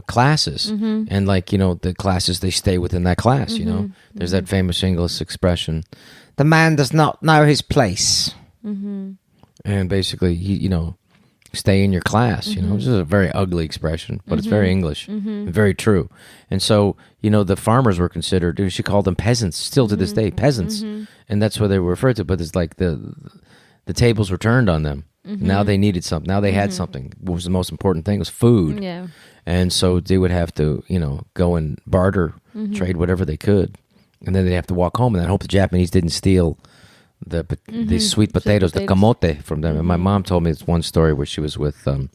Speaker 1: classes, and the classes, they stay within that class. There's that famous English expression, "The man does not know his place," and basically, stay in your class. This is a very ugly expression, but it's very English and very true. And so, the farmers were considered, she called them peasants, still to this day, peasants, and that's what they were referred to. But it's like the tables were turned on them. Now they needed something. Now they had something. What was the most important thing? It was food.
Speaker 2: Yeah.
Speaker 1: And so they would have to, go and barter, trade whatever they could, and then they'd have to walk home. And I hope the Japanese didn't steal the sweet potatoes, the camote from them. And my mom told me this one story where she was with, the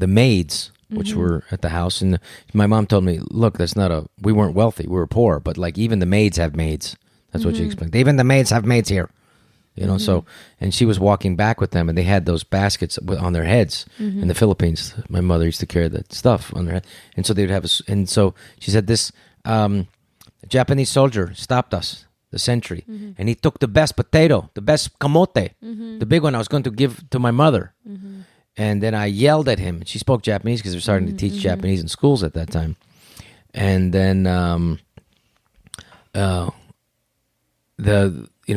Speaker 1: maids, which were at the house. And my mom told me, look, we weren't wealthy, we were poor, but like even the maids have maids. That's what she explained. Even the maids have maids here. So, and she was walking back with them, and they had those baskets on their heads in the Philippines. My mother used to carry that stuff on their head. And so they would have, and so she said this, Japanese soldier stopped us, the sentry, and he took the best potato, the best camote, the big one I was going to give to my mother. And then I yelled at him. She spoke Japanese because they're starting to teach Japanese in schools at that time. And then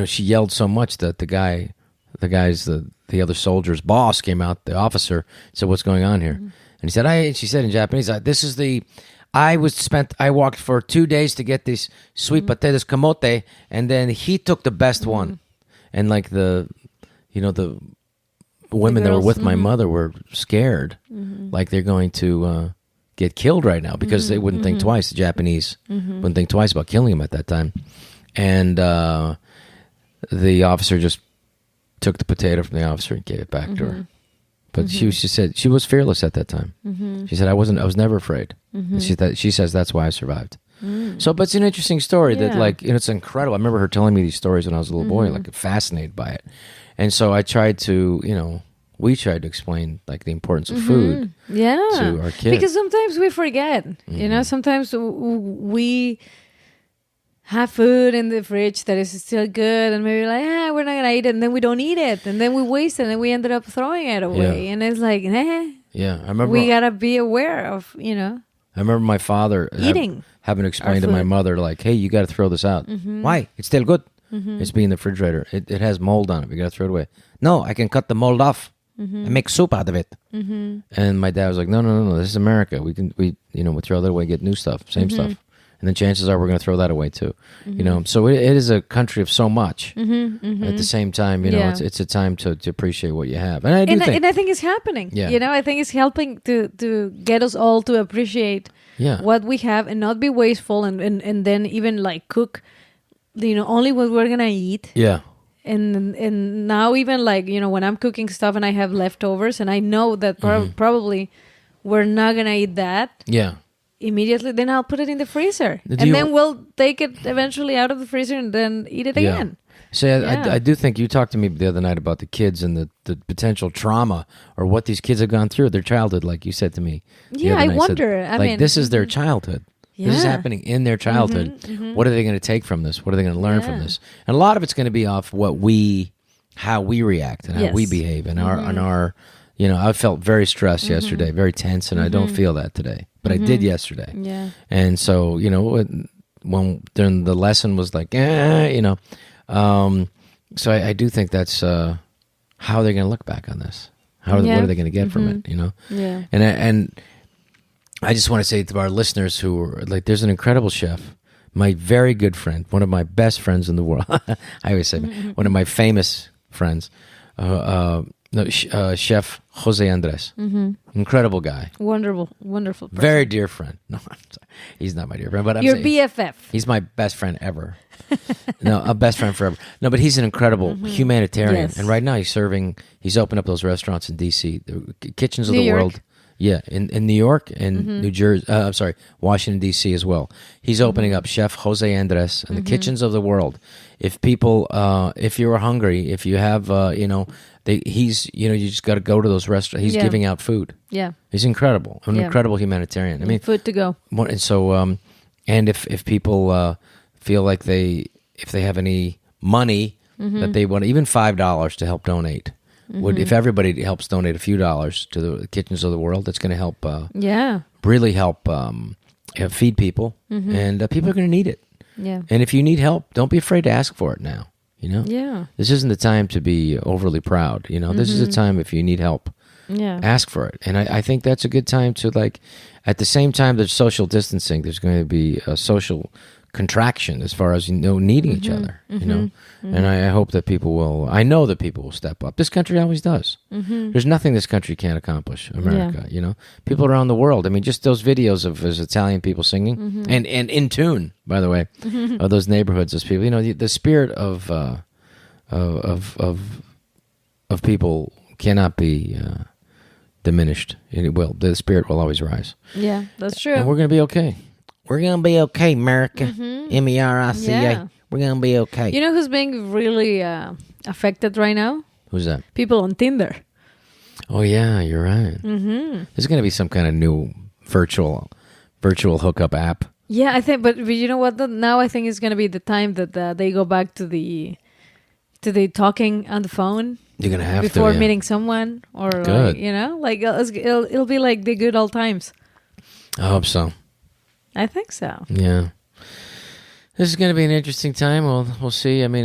Speaker 1: she yelled so much that the other soldier's boss came out, the officer, said, "What's going on here?" And she said in Japanese, I walked for 2 days to get these sweet potatoes, camote, and then he took the best one. And like the women that were with my mother were scared, like they're going to get killed right now, because they wouldn't think twice. The Japanese wouldn't think twice about killing him at that time. And the officer just took the potato from the officer and gave it back to her. But she said she was fearless at that time. She said I was never afraid. And she says that's why I survived. So, but it's an interesting story that it's incredible. I remember her telling me these stories when I was a little boy, like fascinated by it. And so I tried to, we tried to explain like the importance of food to our kids.
Speaker 2: Because sometimes we forget, sometimes we have food in the fridge that is still good, and maybe like, we're not gonna eat it, and then we don't eat it, and then we waste it, and we ended up throwing it away. And it's like, I remember we gotta be aware of, I
Speaker 1: remember my father having to explain to my mother, like, hey, you gotta throw this out. Why? It's still good. It's being in the refrigerator. It has mold on it. We gotta throw it away. No, I can cut the mold off and make soup out of it. And my dad was like, no, this is America. We throw that away and get new stuff, same stuff. And and then chances are we're going to throw that away too. You know, so it is a country of so much. At the same time, you know, it's a time to appreciate what you have, and I do think,
Speaker 2: and I think it's happening.
Speaker 1: Yeah.
Speaker 2: You know, I think it's helping to get us all to appreciate what we have and not be wasteful, and then even like cook, you know, only what we're gonna eat.
Speaker 1: Yeah.
Speaker 2: And now even like, you know, when I'm cooking stuff and I have leftovers and I know that probably we're not gonna eat that.
Speaker 1: Yeah.
Speaker 2: Immediately, then I'll put it in the freezer, then we'll take it eventually out of the freezer and then eat it again.
Speaker 1: See, I do think you talked to me the other night about the kids and the potential trauma or what these kids have gone through, their childhood, like you said to me.
Speaker 2: Yeah, I wonder. I mean,
Speaker 1: this is their childhood.
Speaker 2: Yeah.
Speaker 1: This is happening in their childhood. What are they going to take from this? What are they going to learn from this? And a lot of it's going to be off how we react and how we behave and our, you know, I felt very stressed yesterday, very tense, and I don't feel that today, but I did yesterday. Yeah. And so, you know, when during the lesson was like, you know, so I do think that's how they're going to look back on this. What are they going to get from it? You know. Yeah. And I just want to say to our listeners who are like, there's an incredible chef, my very good friend, one of my best friends in the world. I always say one of my famous friends, Chef Jose Andres. Incredible guy.
Speaker 2: Wonderful person.
Speaker 1: Very dear friend. No, I'm sorry. He's not my dear friend, but I'm
Speaker 2: your
Speaker 1: saying
Speaker 2: BFF.
Speaker 1: He's my best friend ever. No, a best friend forever. No, but he's an incredible humanitarian. Yes. And right now he's opened up those restaurants in D.C., the Kitchens of the World. Yeah, in New York and New Jersey. I'm sorry, Washington, D.C. as well. He's opening up Chef Jose Andres and the Kitchens of the World. If people, if you're hungry, if you have, you know, you just got to go to those restaurants. He's giving out food. Yeah. He's incredible. An incredible humanitarian. I mean,
Speaker 2: food to go.
Speaker 1: And so, and if people feel like if they have any money that they want, even $5 to help donate. If everybody helps donate a few dollars to the Kitchens of the World, that's going to help. Really help feed people, and people are going to need it. Yeah. And if you need help, don't be afraid to ask for it now. You know. Yeah. This isn't the time to be overly proud. You know. This is the time if you need help. Yeah. Ask for it, and I think that's a good time to like. At the same time, there's social distancing. There's going to be a social contraction as far as, you know, needing each other, you know, and I hope that I know that people will step up. This country always does. There's nothing this country can't accomplish, America, you know, people around the world. I mean, just those videos of those Italian people singing and in tune, by the way, of those neighborhoods, those people, you know, the spirit of people cannot be diminished. The spirit will always rise. Yeah, that's true. And we're going to be okay. We're going to be okay, America. MERICA. Yeah. We're going to be okay.
Speaker 2: You know who's being really affected right now?
Speaker 1: Who's that?
Speaker 2: People on Tinder.
Speaker 1: Oh, yeah, you're right. There's going to be some kind of new virtual hookup app.
Speaker 2: Yeah, I think, but you know what? Now I think it's going to be the time that they go back to the talking on the phone.
Speaker 1: You're going to have
Speaker 2: before meeting someone, or like, you know, like it'll be like the good old times.
Speaker 1: I hope so.
Speaker 2: I think so.
Speaker 1: Yeah. This is going to be an interesting time. We'll see. I mean,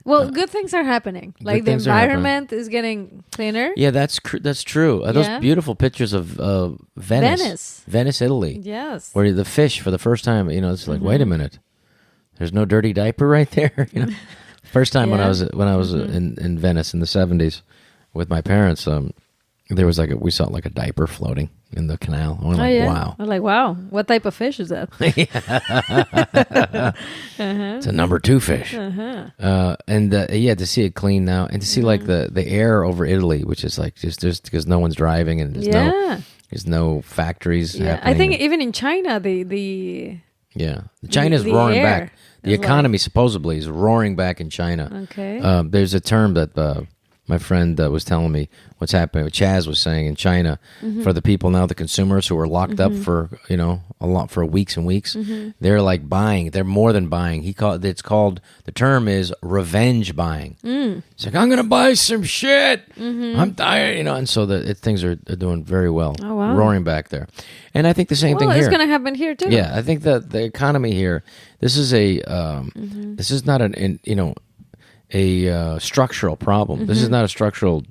Speaker 2: well, good things are happening. Like the environment is getting cleaner.
Speaker 1: Yeah, that's true. Those beautiful pictures of Venice, Italy. Yes. Where the fish for the first time, you know, it's like, wait a minute, there's no dirty diaper right there. You know, first time when I was in Venice in the 70s with my parents, there was we saw like a diaper floating in the canal. I'm wow.
Speaker 2: I'm like, wow, what type of fish is that?
Speaker 1: It's a number 2 fish. And to see it clean now, and to see like the air over Italy, which is like just because no one's driving and there's no factories. Yeah,
Speaker 2: I think even in China,
Speaker 1: China's roaring back. The economy supposedly is roaring back in China. Okay. There's a term that my friend was telling me what's happening. Chaz was saying in China, for the people now, the consumers who are locked up for for weeks and weeks, they're like buying. They're more than buying. The term is revenge buying. It's like, I'm gonna buy some shit. I'm tired, you know. And so things are doing very well, roaring back there. And I think the same thing here.
Speaker 2: It's gonna happen here too.
Speaker 1: Yeah, I think that the economy here. This is this is not a structural problem. This is not a structural,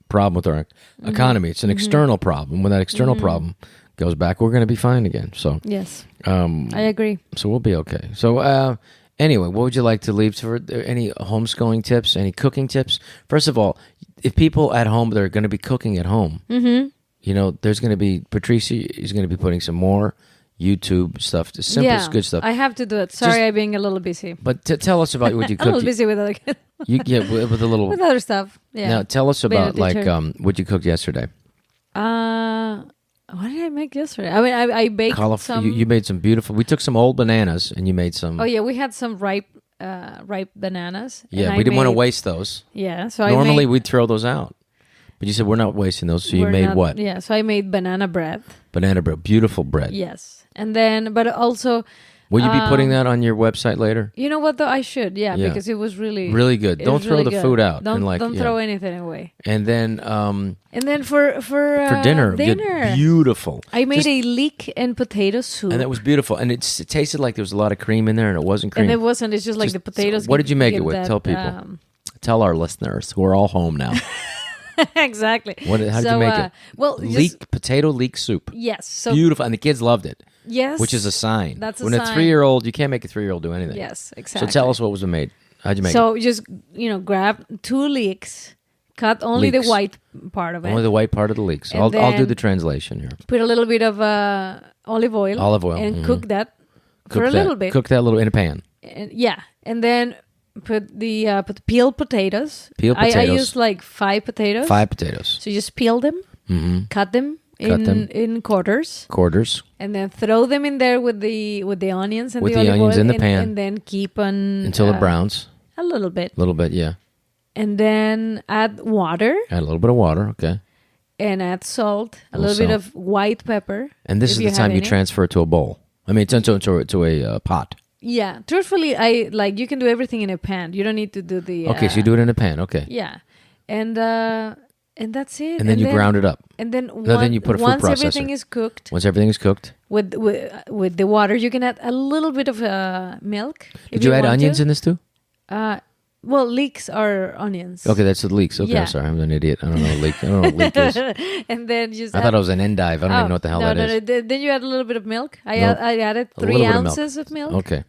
Speaker 1: problem with our economy. It's an external problem. When that external problem goes back, we're going to be fine again. So
Speaker 2: Yes. I agree.
Speaker 1: So we'll be okay. So anyway, what would you like to leave for any homeschooling tips, any cooking tips? First of all, if people at home, they're going to be cooking at home.
Speaker 2: Mm-hmm.
Speaker 1: You know, there's going to be, Patricia is going to be putting some more YouTube stuff, just simple, good stuff.
Speaker 2: I have to do it. Sorry, I'm being a little busy.
Speaker 1: But tell us about what you
Speaker 2: A little
Speaker 1: cooked.
Speaker 2: busy with other kids.
Speaker 1: With a little...
Speaker 2: With other stuff. Yeah.
Speaker 1: Now, tell us about,
Speaker 2: Being a teacher.
Speaker 1: what you cooked yesterday.
Speaker 2: What did I make yesterday? I mean, I baked some...
Speaker 1: You made some beautiful... We took some old bananas, and you made some...
Speaker 2: Oh, yeah, we had some ripe bananas.
Speaker 1: Yeah, we didn't want to waste those.
Speaker 2: Yeah, so
Speaker 1: Normally, we'd throw those out. But you said we're not wasting those, so you made what?
Speaker 2: Yeah, so I made banana bread.
Speaker 1: Banana bread. Beautiful bread.
Speaker 2: Yes. And then, but also...
Speaker 1: Will you be putting that on your website later?
Speaker 2: You know what, though? I should, yeah. Because it was really...
Speaker 1: Really good. Don't throw the food out.
Speaker 2: Don't throw anything away.
Speaker 1: And then...
Speaker 2: for
Speaker 1: dinner.
Speaker 2: Dinner.
Speaker 1: Beautiful.
Speaker 2: I made a leek and potato soup.
Speaker 1: And that was beautiful. And it tasted like there was a lot of cream in there, and it wasn't cream.
Speaker 2: And it wasn't. It's just like the potatoes.
Speaker 1: What did you make it with? Tell people. Tell our listeners who are all home now.
Speaker 2: Exactly.
Speaker 1: How did you make it?
Speaker 2: Well,
Speaker 1: potato leek soup.
Speaker 2: Yes. So
Speaker 1: beautiful. And the kids loved it.
Speaker 2: Yes.
Speaker 1: Which is a sign.
Speaker 2: That's a
Speaker 1: when
Speaker 2: sign.
Speaker 1: a 3-year-old, you can't make a 3-year-old do anything.
Speaker 2: Yes, exactly.
Speaker 1: So tell us what was made. How'd you make it?
Speaker 2: So just, grab 2 leeks, cut only the white part of it.
Speaker 1: Only the white part of the leeks. I'll do the translation here.
Speaker 2: Put a little bit of olive oil.
Speaker 1: Olive oil.
Speaker 2: And cook that for a little bit.
Speaker 1: Cook that little in a pan.
Speaker 2: And then put the peeled potatoes.
Speaker 1: Peeled potatoes.
Speaker 2: I used like 5 potatoes.
Speaker 1: 5 potatoes.
Speaker 2: So you just peel them, cut them in quarters. And then throw them in there with the onions and the olive oil
Speaker 1: in the pan.
Speaker 2: And then keep on...
Speaker 1: Until it browns.
Speaker 2: A little bit.
Speaker 1: A little bit, yeah.
Speaker 2: And then add water.
Speaker 1: Add a little bit of water, okay.
Speaker 2: And add salt. A little bit of white pepper.
Speaker 1: And this is the time you transfer it to a bowl. I mean, to a pot.
Speaker 2: Yeah. Truthfully, you can do everything in a pan. You don't need to do the...
Speaker 1: Okay, so you do it in a pan, okay.
Speaker 2: Yeah. And that's it.
Speaker 1: And then you ground it up.
Speaker 2: And then,
Speaker 1: then you put a food processor.
Speaker 2: Once everything is cooked. With the water, you can add a little bit of milk.
Speaker 1: Did you add onions in this too?
Speaker 2: Well, leeks are onions.
Speaker 1: Okay, that's the leeks. Okay, I'm sorry, I'm an idiot. I don't know what leek is.
Speaker 2: And then I
Speaker 1: thought it was an endive. I don't even know what the hell that is.
Speaker 2: No. Then you add a little bit of milk. I added 3 ounces of milk.
Speaker 1: Okay.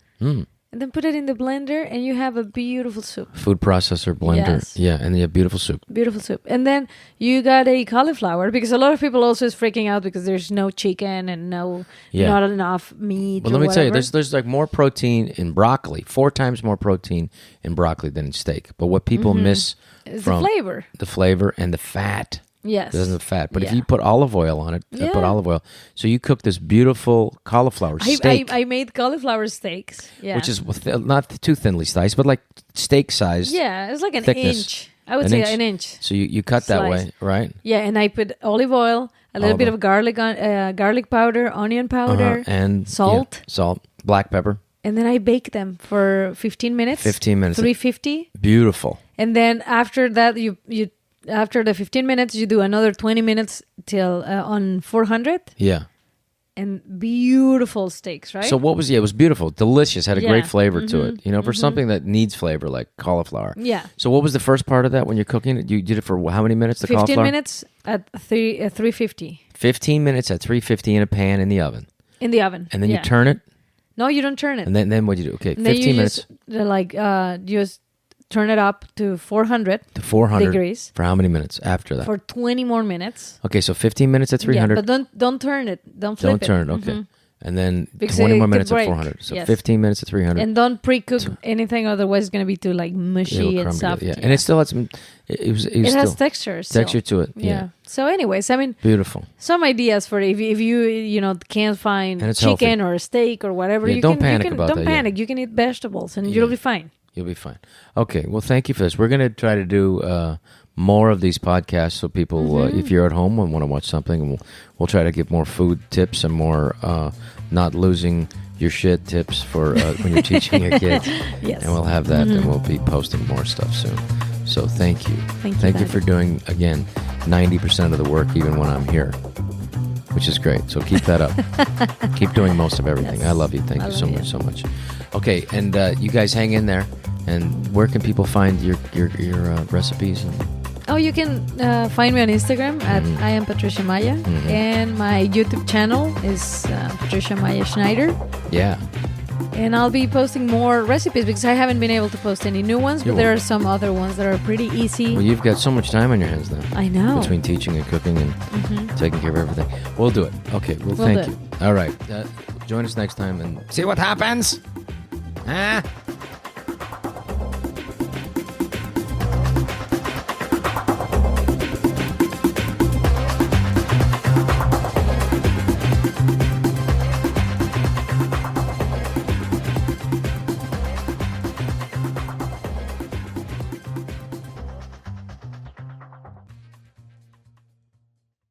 Speaker 2: And then put it in the blender, and you have a beautiful soup.
Speaker 1: Food processor blender.
Speaker 2: Yes.
Speaker 1: Yeah, and you have beautiful soup.
Speaker 2: Beautiful soup. And then you got a cauliflower, because a lot of people also is freaking out because there's no chicken and not enough meat.
Speaker 1: Well, let me tell you, there's like more protein in broccoli, 4 times more protein in broccoli than in steak. But what people miss
Speaker 2: is
Speaker 1: from
Speaker 2: the flavor
Speaker 1: and the fat.
Speaker 2: Yes.
Speaker 1: It doesn't have fat. But if you put olive oil on it, put olive oil. So you cook this beautiful cauliflower steak.
Speaker 2: I made cauliflower steaks. Yeah.
Speaker 1: Which is not too thinly sliced, but like steak sized.
Speaker 2: Yeah, it's like an
Speaker 1: thickness.
Speaker 2: inch. I would say an inch.
Speaker 1: So you cut that way, right?
Speaker 2: Yeah, and I put olive oil, a little bit of garlic powder, onion powder,
Speaker 1: and
Speaker 2: salt.
Speaker 1: Salt, black pepper.
Speaker 2: And then I bake them for 15 minutes.
Speaker 1: 15 minutes.
Speaker 2: 350.
Speaker 1: Beautiful.
Speaker 2: And then after that, you after the 15 minutes, you do another 20 minutes till on 400.
Speaker 1: Yeah.
Speaker 2: And beautiful steaks, right?
Speaker 1: So what was it was beautiful, delicious, had a great flavor to it. You know, for something that needs flavor like cauliflower.
Speaker 2: Yeah.
Speaker 1: So what was the first part of that when you're cooking it? You did it for how many minutes? The
Speaker 2: 15
Speaker 1: cauliflower?
Speaker 2: minutes at 350.
Speaker 1: 15 minutes at 350 in a pan in the oven.
Speaker 2: In the oven.
Speaker 1: And then you turn it?
Speaker 2: No, you don't turn it.
Speaker 1: And then what do you do? Okay,
Speaker 2: and
Speaker 1: 15 minutes.
Speaker 2: Just turn it up to 400 degrees.
Speaker 1: For how many minutes after that?
Speaker 2: For 20 more minutes.
Speaker 1: Okay, so 15 minutes at 300.
Speaker 2: Yeah, but don't turn it. Don't flip it.
Speaker 1: Don't turn it, okay. And then
Speaker 2: because
Speaker 1: 20 more minutes at 400. So 15 minutes at 300.
Speaker 2: And don't pre-cook anything, otherwise it's going to be too mushy and soft.
Speaker 1: Yeah. And it still has some... It
Speaker 2: has texture still.
Speaker 1: Texture to it, yeah.
Speaker 2: So anyways, I mean...
Speaker 1: Beautiful.
Speaker 2: Some ideas for if you can't find chicken or steak or whatever.
Speaker 1: Yeah, don't panic about that.
Speaker 2: Don't panic. You can eat vegetables and you'll be fine.
Speaker 1: You'll be fine. Okay, well, thank you for this. We're going to try to do more of these podcasts so people, if you're at home and want to watch something, we'll try to give more food tips and more not losing your shit tips for when you're teaching your kids.
Speaker 2: Yes.
Speaker 1: And we'll have that, and we'll be posting more stuff soon. So thank you. Thank you for doing, again, 90% of the work even when I'm here, which is great. So keep that up. Keep doing most of everything. Yes. I love you. Thank you so much. Okay, and you guys hang in there. And where can people find your recipes?
Speaker 2: Oh, you can find me on Instagram at I am Patricia Maya, and my YouTube channel is Patricia Maya Schneider.
Speaker 1: Yeah.
Speaker 2: And I'll be posting more recipes because I haven't been able to post any new ones, but there are some other ones that are pretty easy.
Speaker 1: Well, you've got so much time on your hands now.
Speaker 2: I know.
Speaker 1: Between teaching and cooking and taking care of everything. We'll do it. Okay, well, thank you. All right. Join us next time and see what happens. Ah.